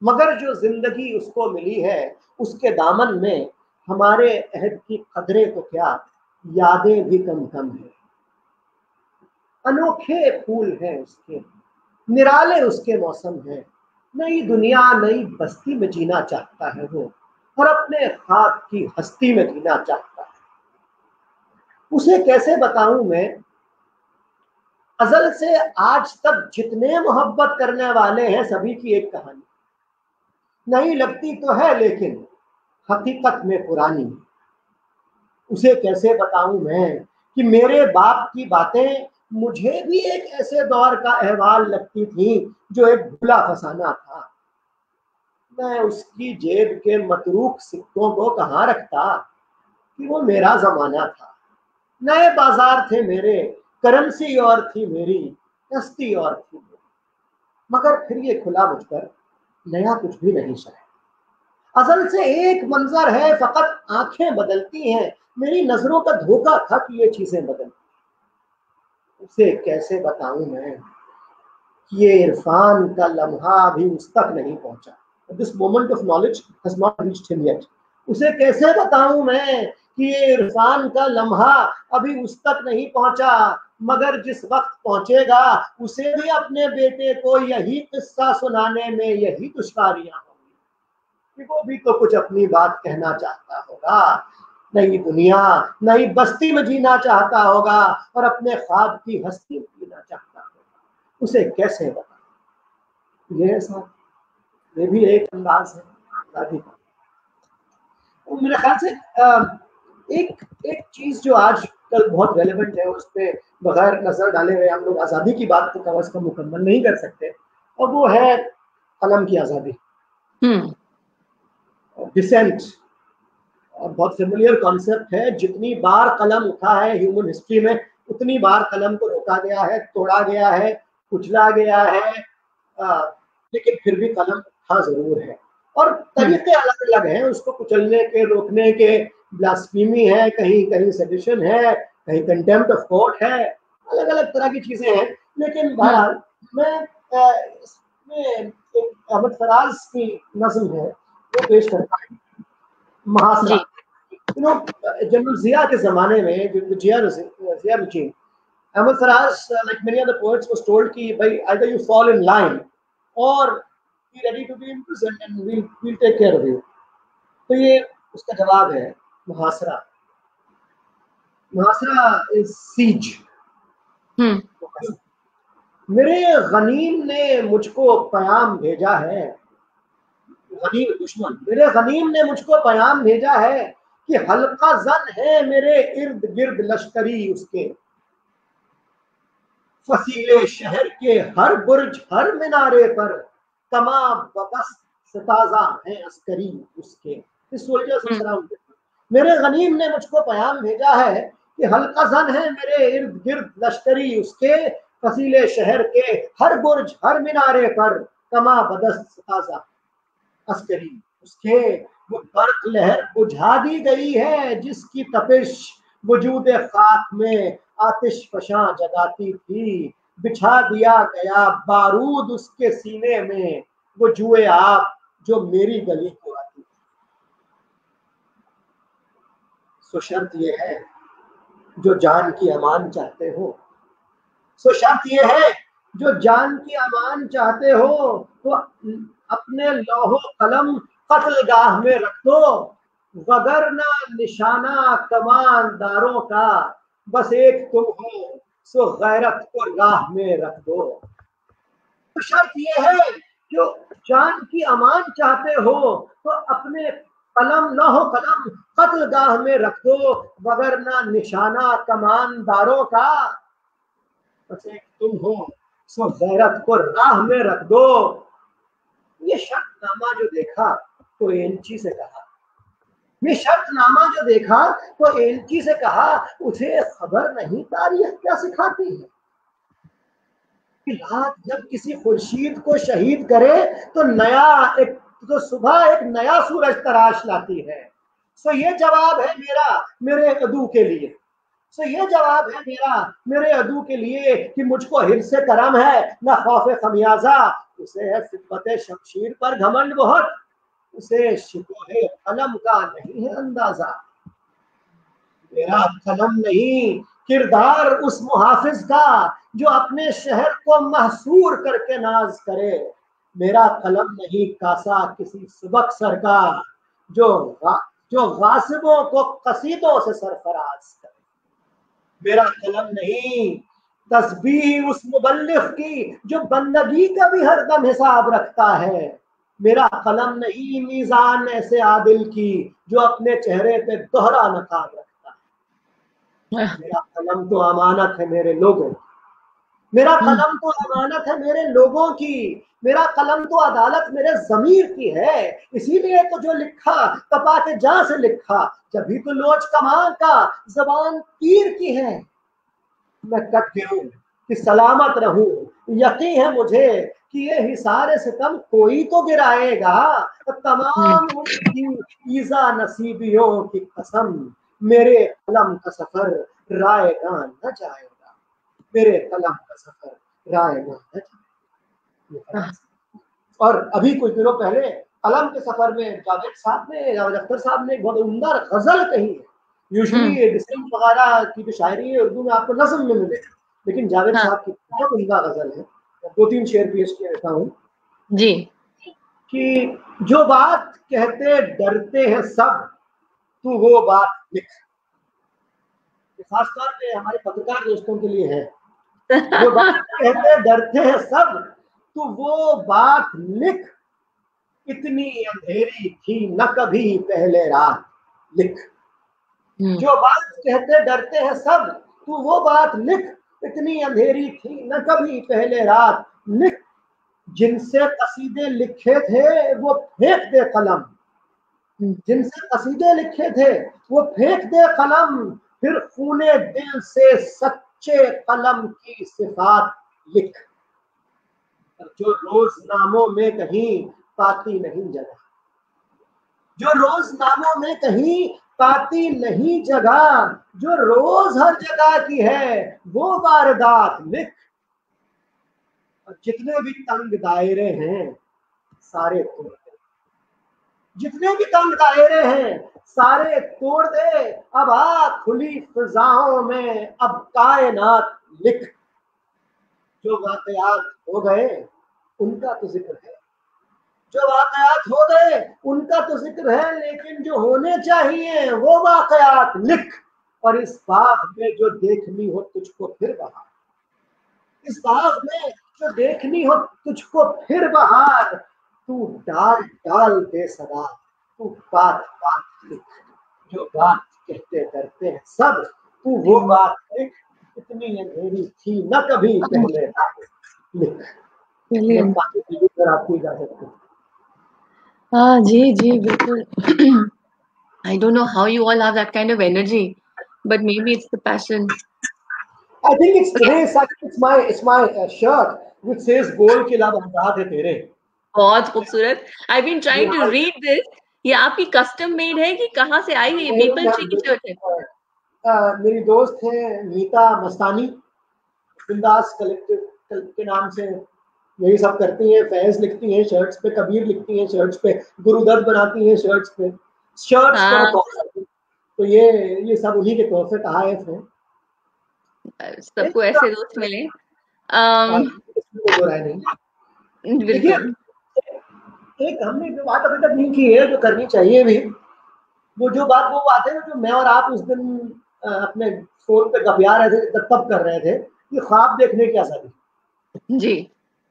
मगर जो जिंदगी उसको मिली है उसके दामन में हमारे अहद की कदरें तो क्या, यादें भी कम कम है। अनोखे फूल हैं उसके, निराले उसके मौसम है, नई दुनिया नई बस्ती में जीना चाहता है वो, और अपने ख्वाब की हस्ती में जीना चाहता है। उसे कैसे बताऊं मैं, अजल से आज तक जितने मोहब्बत करने वाले हैं सभी की एक कहानी, नहीं लगती तो है लेकिन हकीकत में पुरानी। उसे कैसे बताऊं मैं कि मेरे बाप की बातें मुझे भी एक ऐसे दौर का अहवाल लगती थी जो एक भूला फसाना था। मैं उसकी जेब के मतरूक सिक्कों को कहाँ रखता कि वो मेरा जमाना था। नए बाजार थे मेरे, करेंसी और थी मेरी, हस्ती और थी मेरी, मगर फिर ये खुला मुझ पर नया कुछ भी नहीं शायद। असल से एक मंजर है, फकत आंखें बदलती हैं, मेरी नजरों का धोखा था कि ये चीजें बदलती। उसे कैसे बताऊं मैं कि ये इरफान का लम्हा अभी उस तक नहीं पहुंचा। This moment of knowledge has not reached him yet. उसे कैसे बताऊं मैं कि ये इरफान का लम्हा अभी उस तक नहीं पहुंचा, मगर जिस वक्त पहुंचेगा उसे भी अपने बेटे को यही किस्सा सुनाने में यही दुश्वारियां होंगी कि वो भी तो कुछ अपनी बात कहना चाहता होगा, नई दुनिया नई बस्ती में जीना चाहता होगा और अपने ख्वाब की हस्ती में जीना चाहता होगा। उसे कैसे बता। ये साथ ये भी एक अंदाज है शादी का। तो मेरे ख्याल से एक एक चीज जो आज कल बहुत रेलेवेंट है, उस पर बगैर नजर डाले हुए हम लोग आज़ादी की बात तो कम अज कम मुकम्मल नहीं कर सकते, और वो है कलम की आज़ादी। डिसेंट बहुत फेमिलियर कॉन्सेप्ट है। जितनी बार कलम उठा है ह्यूमन हिस्ट्री में, उतनी बार कलम को रोका गया है, तोड़ा गया है, कुचला गया है, लेकिन फिर भी कलम उठा जरूर है। और तरीके अलग अलग हैं उसको कुचलने के, रोकने के। ब्लास्फेमी है, कहीं कहीं सेडिशन है, कहीं कंटेम्प्ट ऑफ कोर्ट है, अलग अलग तरह की चीजें हैं। लेकिन बहरहाल मैं इसमें एक अहमद फराज की नज़्म है वो पेश करता हूँ, महासरा। जनरल जिया के जमाने में जो जिया regime, Ahmad Faraz, like many other poets, was told कि भाई either you fall in line or be ready to be imprisoned and we'll take care of you. तो ये उसका जवाब है मुहासरा. मुहासरा is siege. मेरे गनीम ने मुझको पैगाम भेजा है, गनीम दुश्मन, मेरे गनीम ने मुझको पैगाम भेजा है कि हल्का जन है मेरे इर्द गिर्द लश्करी उसके, फसीले शहर के हर बुर्ज हर मिनारे पर तमाम बदस्त ताजा है अस्करी उसके. Soldiers surrounded. मेरे गनीम ने मुझको पैगाम भेजा है कि हल्का जन है मेरे इर्द गिर्द लश्करी उसके, फसीले शहर के हर बुर्ज हर मिनारे पर तमा बदस्त ताजा अस्करी उसके. वो बर्क लहर बुझा दी गई है जिसकी तपिश वजूद खाक में आतिश फशां जगाती थी, बिछा दिया गया बारूद उसके सीने में वो जुए आब जो मेरी गली को आती थी. सो शर्त ये है जो जान की अमान चाहते हो, सो शर्त ये है जो जान की अमान चाहते हो तो अपने लौहो कलम कत्लगाह में रख दो, वगरना निशाना कमानदारों का बस एक तुम हो, सो गैरत को राह में रख दो. तो शर्त ये है जो जान की अमान चाहते हो तो अपने कलम लौहो कलम कत्लगाह में रख दो, वगरना निशाना कमानदारों का बस एक तुम हो, सो गैरत को राह में रख दो. ये शर्तनामा जो देखा तो एलची से कहा, ये शर्तनामा जो देखा तो एलची से कहा, उसे खबर नहीं तारीख क्या सिखाती है कि रात जब किसी खुर्शीद को शहीद करे तो तो सुबह एक नया सूरज तराश लाती है. सो ये जवाब है मेरा मेरे अदू के लिए, सो ये जवाब है मेरा मेरे अदू के लिए कि मुझको हिर्से करम है ना खौफे खमियाजा, उसे है सिब्बते शमशीर पर घमंड बहुत, उसे शिकोहे कलम का नहीं है अंदाजा. मेरा कलम नहीं किरदार उस मुहाफिज का जो अपने शहर को महसूर करके नाज करे, मेरा कलम नहीं कासा किसी सुबक सर का जो गासिबों को कसीदों से सरफराज करे. मेरा कलम नहीं तस्बीह उस मुबल्लिग की जो बंदगी का भी हरदम हिसाब रखता है, मेरा कलम नहीं मीज़ान ऐसे आदिल की जो अपने चेहरे पे दोहरा नकाब रखता है. मेरा कलम तो अमानत है मेरे लोगों की, मेरा कलम तो अमानत है मेरे लोगों की, मेरा कलम तो अदालत मेरे ज़मीर की है. इसीलिए तो जो लिखा कपा के जा से लिखा, जब भी तो लोच कमान का ज़बान तीर की है. मैं कट गिरूं कि सलामत रहूं, यकीन है मुझे कि ये हिसारे सितम कोई तो गिराएगा, तो तमाम उनकी ईजा नसीबियों की कसम मेरे कलम का सफर रायगा न जाएगा, मेरे कलम का सफर रायगा न जाएगा. और अभी कुछ दिनों पहले कलम के सफर में जावेद अख्तर साहब ने एक बहुत उम्दा गजल कही है. यूजुअली डिस्टेंस वगैरह की जो शायरी है उर्दू में आपको नज़म में मिले, लेकिन जावेद साहब की बहुत उम्दा गजल है. 2-3 शेर पेश किए देता हूँ जी. कि जो बात कहते डरते हैं सब तू वो बात लिख. खासतौर पे हमारे पत्रकार दोस्तों के लिए है. जो बात कहते डरते हैं सब तू वो बात लिख, इतनी अंधेरी थी न कभी पहले रात लिख. जो बात कहते डरते हैं सब तू वो बात लिख, इतनी अंधेरी थी न कभी पहले रात लिख. जिनसे कसीदे लिखे थे वो फेंक दे कलम, जिनसे कसीदे लिखे थे वो फेंक दे कलम, फिर खूने दिल से सच्चे कलम की सिफात लिख. जो रोजनामों में कहीं पाती नहीं जगह, जो रोजनामों में कहीं पाती नहीं जगह, जो रोज हर जगह की है वो वारदात लिख. और जितने भी तंग दायरे हैं सारे तोड़ दे, जितने भी तंग दायरे हैं सारे तोड़ दे, अब आ खुली फिजाओं में, अब कायनात लिख। जो वाकयात हो गए उनका तो जिक्र है, जो वाकयात हो गए उनका तो जिक्र है, लेकिन जो होने चाहिए वो वाकयात लिख। और इस बाग में जो देखनी हो तुझको फिर बहार, इस बाग में जो देखनी हो तुझको फिर बहार, तू डाल डाल दे सदा, तू बात बात लिख। जो बात कहते करते हैं सब, तू वो बात लिख, इतनी अंधेरी थी न कभी पहले लिख। Brilliant. आपको इजाजत है। हाँ जी जी बिल्कुल. I don't know how you all have that kind of energy, but maybe it's the passion. I think it's Okay. today. It's my shirt which says "गोल के लब आजाद है तेरे"। बहुत खूबसूरत. I've been ये trying to read this. ये आपकी custom made है कि कहाँ से आई है? ये पीपल ट्री की शर्ट है. मेरी दोस्त है नीता मस्तानी, बिंदास कलेक्टिव के नाम से यही सब करती हैं। फैज लिखती हैं शर्ट्स पे, कबीर लिखती हैं शर्ट्स पे, गुरुदत्त बनाती हैं शर्ट्स पे, शर्ट्स फॉर हाँ, कॉफी। तो ये सब उन्हीं के तोहफे तहाइफ हैं। सबको ऐसे दोस्त मिले. इसमें कोई दो राय नहीं। देखिए, बिल्कुल. एक हमने जो बात अभी तक नहीं की है, जो करनी चाहिए भी, वो बात है जो मैं और आप उस दिन अपने फोन पे गपिया रहे थे, तब कर रहे थे कि ख्वाब देखने की आजादी। जी.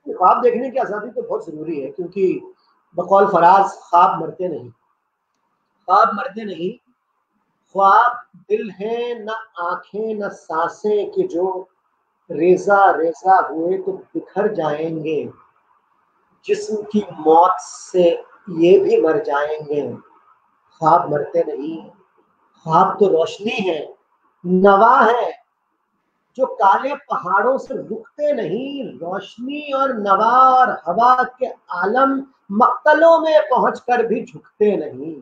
ख्वाब देखने की आजादी तो बहुत जरूरी है, क्योंकि बकौल फराज ख्वाब मरते नहीं, ख्वाब मरते नहीं। ख्वाब दिल है न आंखें न सांसें, कि जो रेजा रेजा हुए तो बिखर जाएंगे, जिस्म की मौत से ये भी मर जाएंगे। ख्वाब मरते नहीं, ख्वाब तो रोशनी है, नवा है, जो काले पहाड़ों से रुकते नहीं। रोशनी और नवा और हवा के आलम मक्तलों में पहुंचकर भी झुकते नहीं।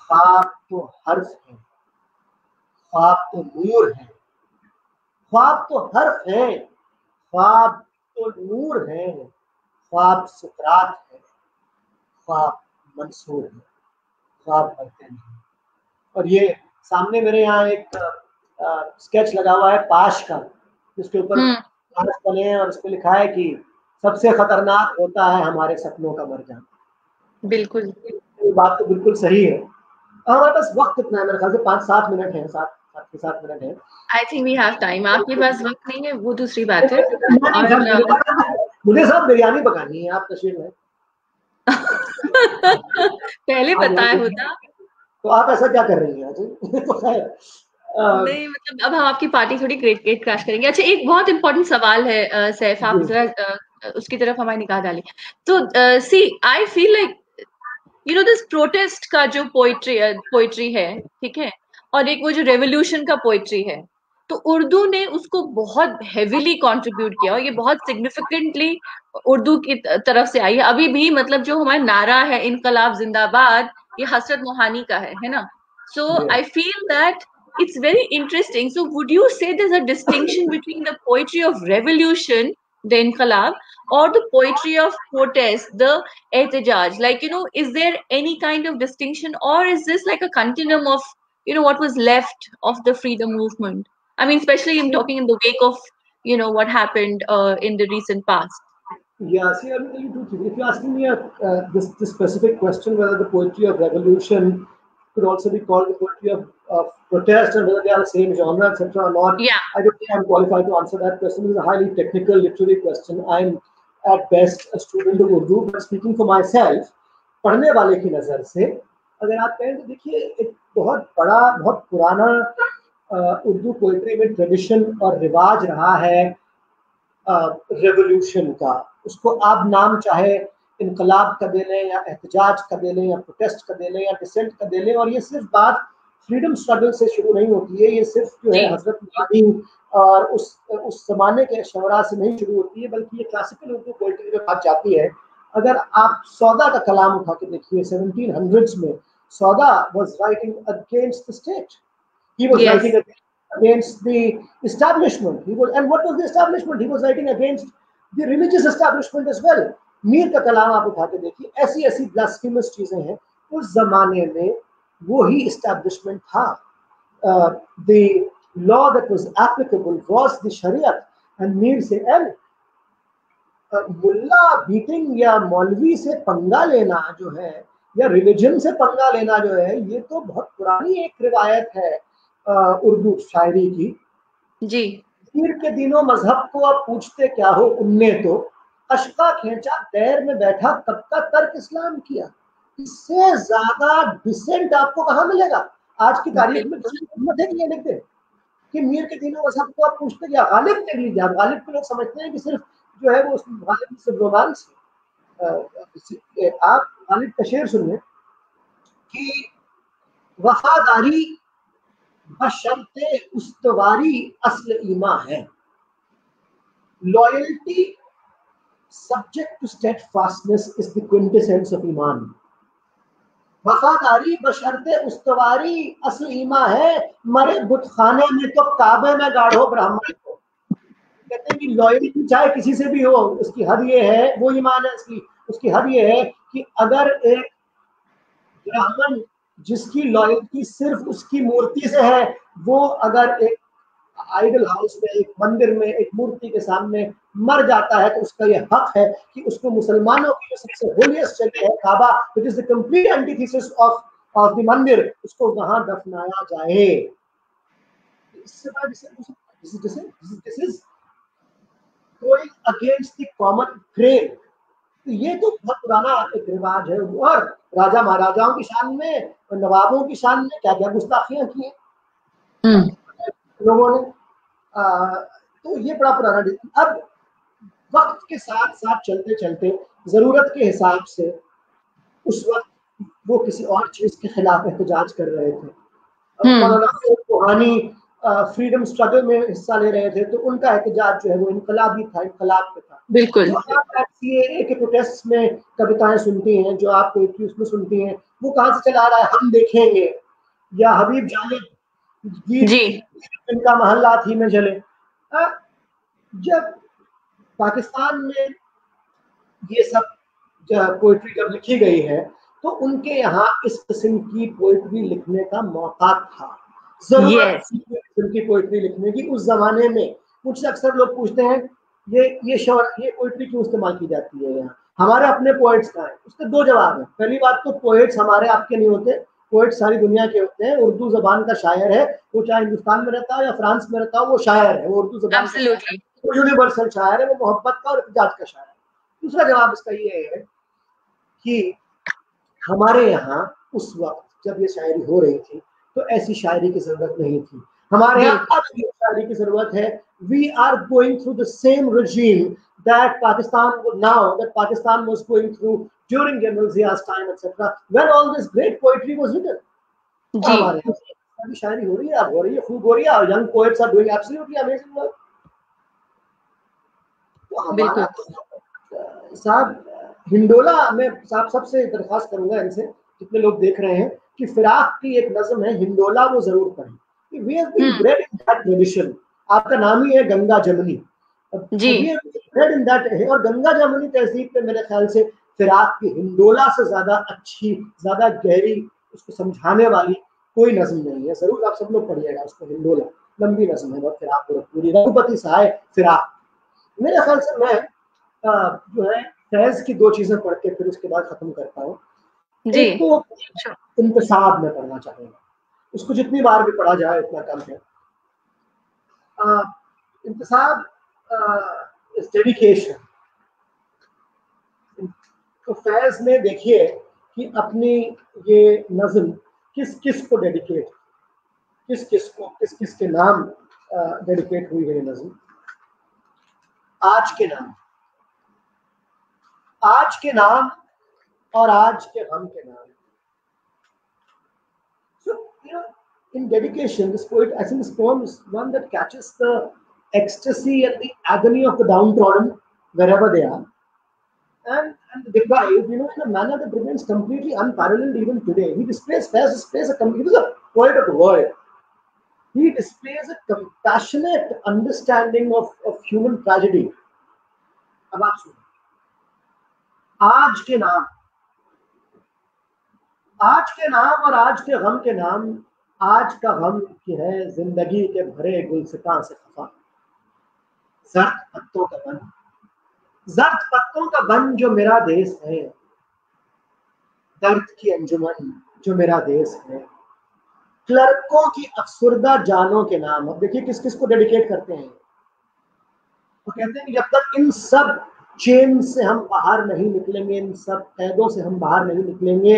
ख्वाब तो हर्फ है, ख्वाब तो नूर है, ख्वाब तो हर्फ है, ख्वाब तो नूर है, ख्वाब सुकरात है, ख्वाब मंसूर है, ख्वाब मरते नहीं। और ये सामने मेरे यहाँ एक स्केच लगा हुआ है पाश का, जिसके ऊपर कागज बने हैं और उस पर लिखा है कि सबसे खतरनाक होता है हमारे सपनों का मर जाना। बिल्कुल. ये बात तो बिल्कुल सही है। हमारे पास वक्त कितना है? मेरे ख्याल से 5-7 मिनट है, 7 मिनट है। I think we have time. आपके पास वक्त नहीं है वो दूसरी बात है. और मुझे सब बिरयानी पकानी है, आप तशरीफ है। पहले बताया होता. तो आप ऐसा क्या कर रही हैं आज? तो खैर नहीं मतलब अब हम आपकी पार्टी थोड़ी क्रिकेट क्रैश करेंगे. अच्छा, एक बहुत इंपॉर्टेंट सवाल है सैफ, आप जरा उसकी तरफ हमारी निगाह डालिए. तो see I feel like you know this protest का जो पोइट्री है, ठीक है, और एक वो जो रेवोल्यूशन का पोइट्री है, तो उर्दू ने उसको बहुत हेविली कंट्रीब्यूट किया और ये बहुत सिग्निफिकेंटली उर्दू की तरफ से आई है. अभी भी मतलब जो हमारा नारा है इनकलाब जिंदाबाद, ये हसरत मोहानी का है ना. So I feel that it's very interesting. So would you say there's a distinction between the poetry of revolution, the inqilab, or the poetry of protest, the ehtijaj? Like, you know, is there any kind of distinction, or is this like a continuum of, you know, what was left of the freedom movement? I mean, especially I'm talking in the wake of, you know, what happened in the recent past. Yeah, see, I'm telling you two things. If you're asking me this specific question, whether the poetry of revolution could also be called the poetry of protest, and whether they are the same genre, etc., or not, Yeah. I don't think I'm qualified to answer that question. It's a highly technical, literary question. I'm at best a student of Urdu, but speaking for myself, पढ़ने वाले की नज़र से अगर आप कहें तो देखिए, एक बहुत बड़ा, बहुत पुराना उर्दू पोइट्री में ट्रेडिशन और रिवाज रहा है रेवोल्यूशन का। उसको आप नाम चाहे इनकलाब का दे लें, या एहतजाज का दे लें, या प्रोटेस्ट का दे लें, या डिसेंट का दे लें। और ये सिर्फ बात फ्रीडम स्ट्रगल से शुरू नहीं होती है, ये सिर्फ जो है हजरत मोहानी और उस जमाने के शवरा से नहीं शुरू होती है, बल्कि ये क्लासिकल उर्दू पोइट्री में बात जाती है। अगर आप सौदा का कलाम उठा के देखिए, 1700s में सौदा was writing against the state. He was writing against the establishment. And what was the establishment? He was writing against the religious establishment as well. Mir का कलाम आप उठा के देखिए, ऐसी ऐसी ब्लास्फेमस चीजें हैं। उस जमाने में वो ही इस्टेब्लिशमेंट था। The law that was applicable was the शरीयत, एंड मीर से मुल्ला बीटिंग या मौलवी से पंगा लेना जो है, या रिलीजन से पंगा लेना जो है, ये तो बहुत पुरानी एक रिवायत है उर्दू शायरी की। जी। पीर के दिनों मजहब को आप पूछते क्या हो, उनने तो अशका खींचा दैर में बैठा कब का तर्क इस्लाम किया। इससे ज्यादा डिसेंट आपको कहाँ मिलेगा? आज की तारीख में किसी को हिम्मत है कि ये लिख दे कि मीर के दिनों मजहब को आप पूछते क्या? गालिब देख लीजिए आप, गालिब को लोग समझते हैं कि सिर्फ जो है वो गालिब सिर्फ रोमांस। आप गालिब का शेर सुनिए कि वफादारी बशर्ते उस्तवारी असल ईमा है, loyalty subject to steadfastness is the quintessence of ईमान। वफादारी बशर्ते उस्तवारी असल ईमा है, मरे बुतखाने में तो काबे में गाढ़ो ब्राह्मण को। कहते हैं कि लॉयल्टी चाहे किसी से भी हो, उसकी हद ये है, वो ईमान है उसकी हद ये है कि अगर एक ब्राह्मण जिसकी लॉयल्टी सिर्फ उसकी मूर्ति से है, वो अगर एक आइडल हाउस में, एक मंदिर में, एक मूर्ति के सामने मर जाता है, तो उसका यह हक है कि उसको मुसलमानों की जो सबसे होलिएस्ट जगह है Kaaba, which is the complete antithesis of the mandir, उसको वहां दफनाया जाए। इससे बाद this is going against the common trend. तो ये तो बहुत पुराना एक रिवाज है। और राजा महाराजाओं की शान में और नवाबों की शान में क्या क्या गुस्ताखियां की हैं लोगों ने। तो ये बड़ा पुराना। अब वक्त के साथ साथ चलते चलते जरूरत के हिसाब से उस वक्त वो किसी और चीज के खिलाफ एहतजाज कर रहे थे। मौलाना रूहानी फ्रीडम स्ट्रगल में हिस्सा ले रहे थे, तो उनका एहतजाज जो है वो इनकलाबी था, इनकलाब पे था। बिल्कुल। जो आप सीएए के प्रोटेस्ट में कविताएं सुनती हैं, जो आप पोएट्री उसमें सुनती हैं, वो कहाँ से चला आ रहा है? हम देखेंगे, या हबीब जालिब गीत इनका महल्ला थी में जले। जब पाकिस्तान में ये सब पोएट्री जब लिखी गई है, तो उनके यहाँ इस किस्म की पोएट्री लिखने का मौका था, जरूरत थी इस किस्म की पोएट्री लिखने की उस जमाने में। मुझसे अक्सर लोग पूछते हैं ये पोएट्री क्यों इस्तेमाल की जाती है यहाँ, हमारे अपने पोएट्स का है? उसके दो जवाब है। पहली बात तो पोएट्स हमारे आपके नहीं होते, पोएट सारी दुनिया के होते हैं। उर्दू जबान का शायर है, वो चाहे हिंदुस्तान में रहता हो या फ्रांस में रहता हो, वो शायर है, वो उर्दू जबान का शायर, वो यूनिवर्सल शायर है, वो मोहब्बत का और इत्तेजाज का शायर है। दूसरा जवाब इसका ये है कि हमारे यहाँ उस वक्त जब ये शायरी हो रही थी, तो ऐसी शायरी की जरूरत नहीं थी। हमारे यहाँ अब ये शायरी की जरूरत है। We are going through the same regime that Pakistan was going through during General Zia's time, etc., when all this great poetry was written. हमारे यहाँ शायरी हो रही है, अब हो रही है, खूब हो रही है, और young poets are doing absolutely amazing work. तो हमारा साहब हिंडोला में साहब सबसे दरखास्त करूंगा इनसे, जितने लोग देख रहे हैं, कि फिराक की एक नज़म है हिंडोला, वो जरूर पढ़ें। We have been bred in that tradition. आपका नाम ही है गंगा जमुनी जी। We have been bred in that, और गंगा जमुनी तहजीब पे मेरे ख्याल से फिराक की हिंडोला से ज्यादा अच्छी, ज्यादा गहरी, उसको समझाने वाली कोई नज़म नहीं है। जरूर आप सब लोग पढ़िएगा उसको। हिंडोला लंबी नज़म है बहुत, फिराक पूरी रघुपति सहाय फिराक। मेरे ख्याल से मैं जो है फैज की दो चीजें पढ़ के फिर उसके बाद खत्म करता हूँ। एक तो इंतसाब में पढ़ना चाहूंगा, उसको जितनी बार भी पढ़ा जाए उतना कम है। इंतसाब इज डेडिकेशन। तो फैज में देखिए कि अपनी ये नज़म किस किस को डेडिकेट, किस किस के नाम डेडिकेट हुई है ये नज़म। आज के नाम, आज के नाम और आज के गम के नाम। So, in dedication, this poet, I think this poem is one that catches the ecstasy and the agony of the downtrodden wherever they are, and the deprived, in a manner that remains completely unparalleled even today. He displays, he was a poet of the world. He displays a compassionate understanding of human tragedy. अब आप सुनो, आज के नाम, आज के नाम और आज के गम के नाम। आज का गम की है जिंदगी के भरे गुलसितां से खफा, जर्द पत्तों का बन, जर्द पत्तों का बन जो मेरा देश है, दर्द की अंजुमन जो मेरा देश है, क्लर्कों की अफसुर्दा जानों के नाम। अब देखिए किस किस को डेडिकेट करते हैं। वो कहते हैं कि जब तक इन सब चेन से हम बाहर नहीं निकलेंगे, इन सब कैदों से हम बाहर नहीं निकलेंगे,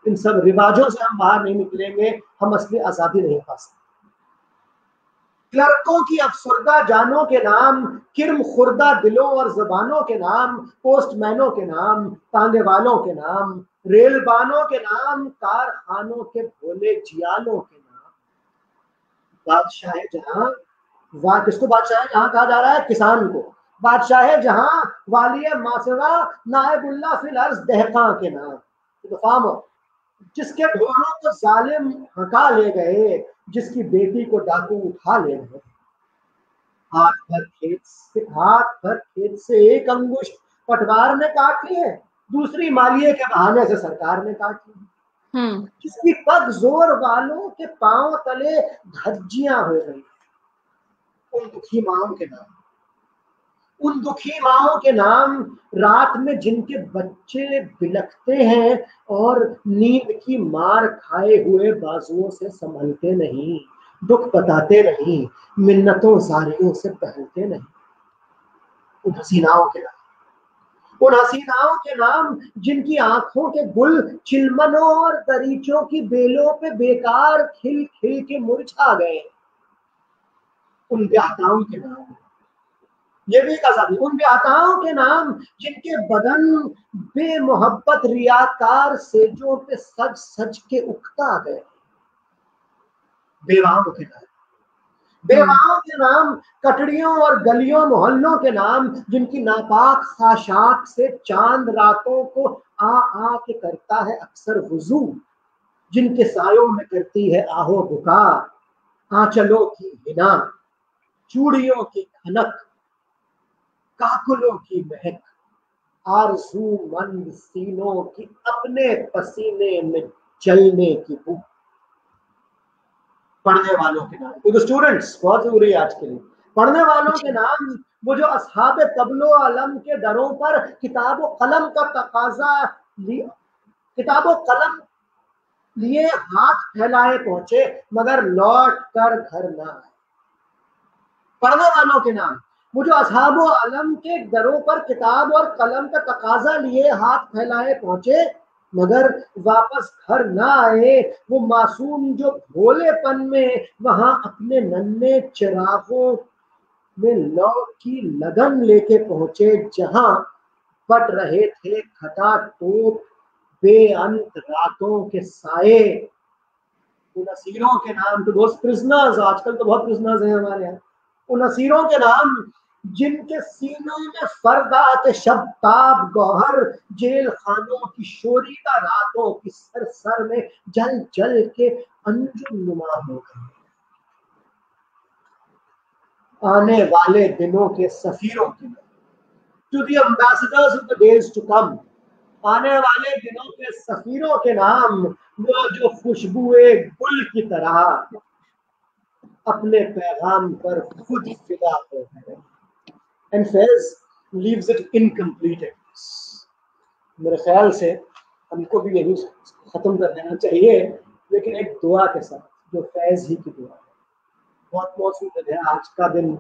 इन सब रिवाजों से हम बाहर नहीं निकलेंगे, हम असली आजादी नहीं पा सकते। क्लर्कों की अफसुर्दा जानों के नाम, किर्म खुर्दा दिलों और जबानों के नाम, पोस्टमैनों के नाम, तांगे वालों के नाम, रेलबानों के नाम, कारखानों के भोले जियालों के नाम। बादशाह जहां, वाह किसको बादशाह जहां कहा जा रहा है? किसान को। बादशाह जहां वालिय मासवा नायबुल्ला फिल अर्ज दहका के नाम। तो फार्मर जिसके ढोरों को जालिम हका ले गए, जिसकी बेटी को डाकू उठा ले गए। हाथ भर खेत से एक अंगुष्ठ पटवार ने काट ली है, दूसरी मालिये के बहाने से सरकार ने काट ली है। जिसकी पग जोर वालों के पांव तले धज्जियां हो गई। उन दुखी माओं के नाम, उन दुखी माओं के नाम, रात में जिनके बच्चे बिलखते हैं और नींद की मार खाए हुए बाजुओं से संभलते नहीं, दुख बताते नहीं, मिन्नतों जारियों से पहलते नहीं। उन हसीनाओं के नाम, उन हसीनाओं के नाम, जिनकी आंखों के गुल चिलमनों और दरीचों की बेलों पे बेकार खिल खिल के मुरझा गए। उन ब्याहताओं के नाम, ये भी एक आजादी। उन ब्याहताओं के नाम, जिनके बदन बेमोहब्बत रियाकार सेजों पे सज सज के उकता गए। बेवाओं के नाम, बेवाओं के नाम, कटड़ियों और गलियों मोहल्लों के नाम, जिनकी नापाक खाशाक से चांद रातों को आ आ के करता है अक्सर वुजू, जिनके सायों में करती है आहो पुकार, आंचलों की हिना, चूड़ियों की खनक, काकुलों की महक, आरज़ूमंद सीनों की अपने पसीने में जलने की भूख। पढ़ने वालों के नाम, तो स्टूडेंट्स बहुत जरूरी है आज के लिए। पढ़ने वालों के नाम, वो जो असहाबे तबलो अलम के दरों पर किताब व कलम का तकाजा लिए, किताब व कलम लिए हाथ फैलाए पहुंचे मगर लौट कर घर ना आए। पढ़ने वालों के नाम, वो जो असहाबो अलम के दरों पर किताब और कलम का तकाजा लिए हाथ फैलाए पहुंचे मगर वापस घर ना आए। वो मासूम जो भोलेपन में वहां अपने नन्हे चिरागों में लौ की लगन लेके पहुंचे, जहां पट रहे थे खटाटोप बेअंत रातों के साए। उन असीरों के नाम, तो दोस्त प्रिजनर्स, आजकल तो बहुत प्रिजनर्स हैं हमारे यहाँ। उन असीरों के नाम, जिनके सीनों में फरदा के शब्ताब गौहर जेल खानों की शोरीदा रातों की सर सर में जल जल के अंजुम नुमा हो गए। आने वाले दिनों के सफीरों के नाम, to the ambassadors of the days to come, आने वाले दिनों के सफीरों के नाम, वो जो खुशबुए गुल की तरह अपने पैगाम पर खुद फिदा हो गए। And phase leaves it incompleted. मेरे ख्याल से हमको भी यही खत्म कर देना चाहिए, लेकिन एक दुआ के साथ, जो फैज ही की दुआ है। बहुत मौजूद है आज का दिन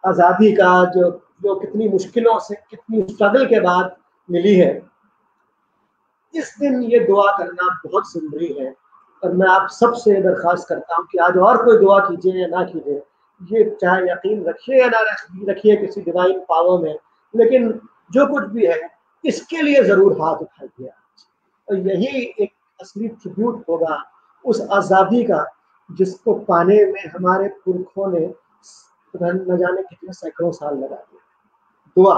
आज़ादी का, जो जो कितनी मुश्किलों से, कितनी स्ट्रगल के बाद मिली है। इस दिन ये दुआ करना बहुत जरूरी है और मैं आप सबसे दरख्वास्त करता हूँ कि आज और कोई दुआ कीजिए या ना कीजिए, ये चाहे यकीन रखिए या ना रखिए किसी डिवाइन पावर में, लेकिन जो कुछ भी है इसके लिए जरूर हाथ उठाइए और यही एक असली ट्रिब्यूट होगा उस आज़ादी का जिसको पाने में हमारे पुरखों ने न जाने कितने सैकड़ों साल लगा दिए। दुआ,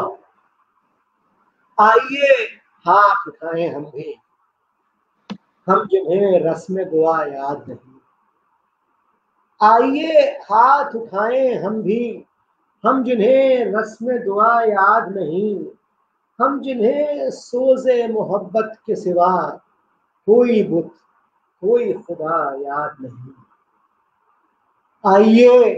आइए हाथ उठाएं हम भी, हम जिन्हें रस्म दुआ याद नहीं। आइए हाथ उठाएं हम भी, हम जिन्हें रस्म दुआ याद नहीं। हम जिन्हें सोज़े मोहब्बत के सिवा कोई बुत कोई खुदा याद नहीं। आइए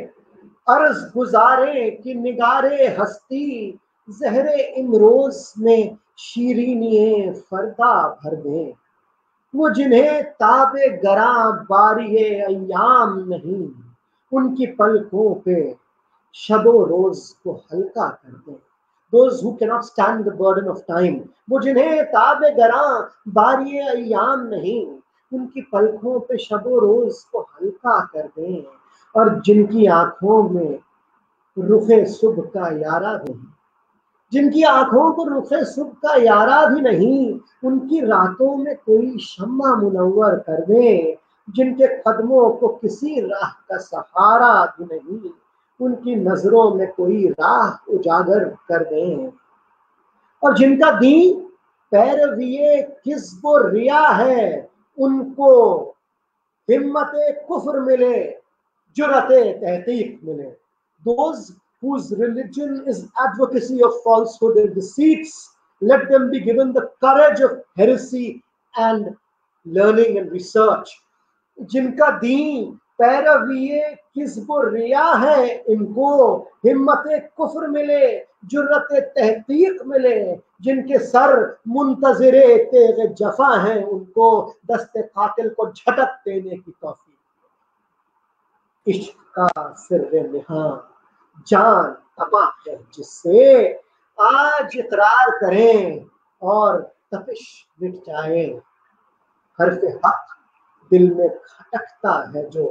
अर्ज गुजारे कि निगारे हस्ती ज़हरे इमरोज में शीरीनिए फरदा भर दें। वो जिन्हें ताबे गरा बारिये अय्याम नहीं, उनकी पलकों पे शबो रोज को हल्का कर दें। Those who cannot stand the burden of time, वो जिन्हें ताबे गरा बारिये अय्याम नहीं, उनकी पलकों पे शबो रोज को हल्का कर दें। और जिनकी आंखों में रुखे सुबह का यारा नहीं, जिनकी आंखों को रुखे सुबह का यारा भी नहीं, उनकी रातों में कोई शम्मा मुनव्वर कर दे। जिनके कदमों को किसी राह का सहारा भी नहीं, उनकी नजरों में कोई राह उजागर कर दे। और जिनका दीन पैरविए किस्ब रिया है, उनको हिम्मते कुफ्र मिले, जुरते तहकीक मिले। Those whose religion is advocacy of falsehood and deceits, let them be given the courage of heresy and learning and research. जिनका दीन पैरविए किस्ब रिया है, इनको हिम्मत कुफ्र मिले, जुर्रत तहकीक मिले। जिनके सर मुंतज़िरे तेग जफा हैं, उनको दस्ते कातिल को झटक देने की तौफीक। इश्क का सिर्रे निहा जान तपा है जिससे, आज इकरार करें और तपिश मिट जाए। हर्फ़े हक दिल में खटकता है जो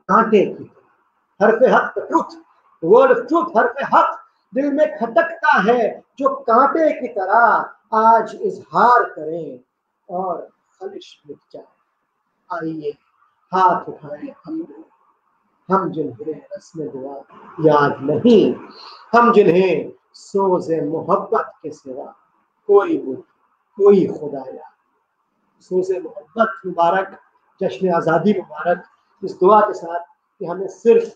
कांटे की तरह। हर्फ़े हक ट्रुथ, वर्ड ऑफ ट्रुथ, हर्फ़े हक दिल में खटकता है जो कांटे की तरह। आज इजहार करें और खलिश मिट जाए। आइए हाथ उठाएं हम जिन्हें रस्म दुआ याद नहीं, हम जिन्हें सोज़े मोहब्बत के सिवा कोई बुत कोई खुदा याद। सोज़े मोहब्बत मुबारक, जश्न आज़ादी मुबारक, इस दुआ के साथ कि हमें सिर्फ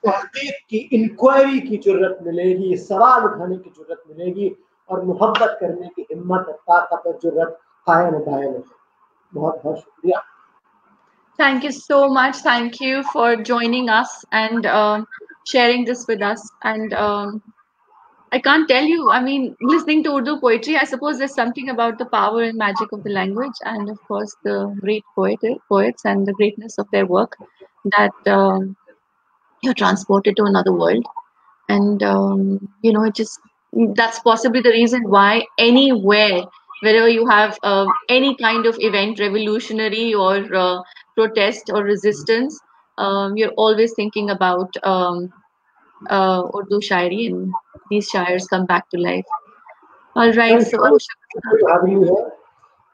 तहकीक की, इंक्वायरी की जरूरत मिलेगी, सवाल उठाने की जरूरत मिलेगी और मोहब्बत करने की हिम्मत और ताकत और जरूरत कायम दायम है। बहुत बहुत शुक्रिया। Thank you so much. Thank you for joining us and sharing this with us. And I can't tell you, I mean, listening to Urdu poetry, I suppose there's something about the power and magic of the language, and of course, the great poets and the greatness of their work, that you're transported to another world. And, it just, that's possibly the reason why anywhere, wherever you have any kind of event, revolutionary or protest or resistance, you're always thinking about Urdu shairi, and these shairs come back to life. All right. Thank you for having me here.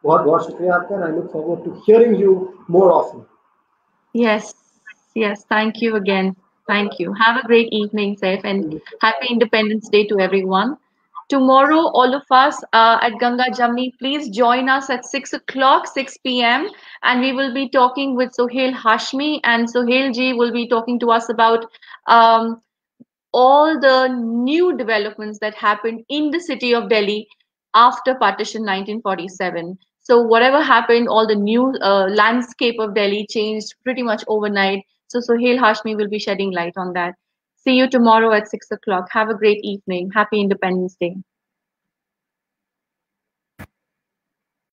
बहुत बहुत शुक्रिया आपका. I look forward to hearing you more often. Yes. Thank you again. Thank you. Have a great evening, Saif, and happy Independence Day to everyone. Tomorrow, all of us at Ganga Jamni, please join us at 6 o'clock, 6 p.m. And we will be talking with Sohail Hashmi, and Sohail ji will be talking to us about all the new developments that happened in the city of Delhi after partition 1947. So whatever happened, all the new landscape of Delhi changed pretty much overnight. So Sohail Hashmi will be shedding light on that. See you tomorrow at 6 o'clock. Have a great evening. Happy Independence Day.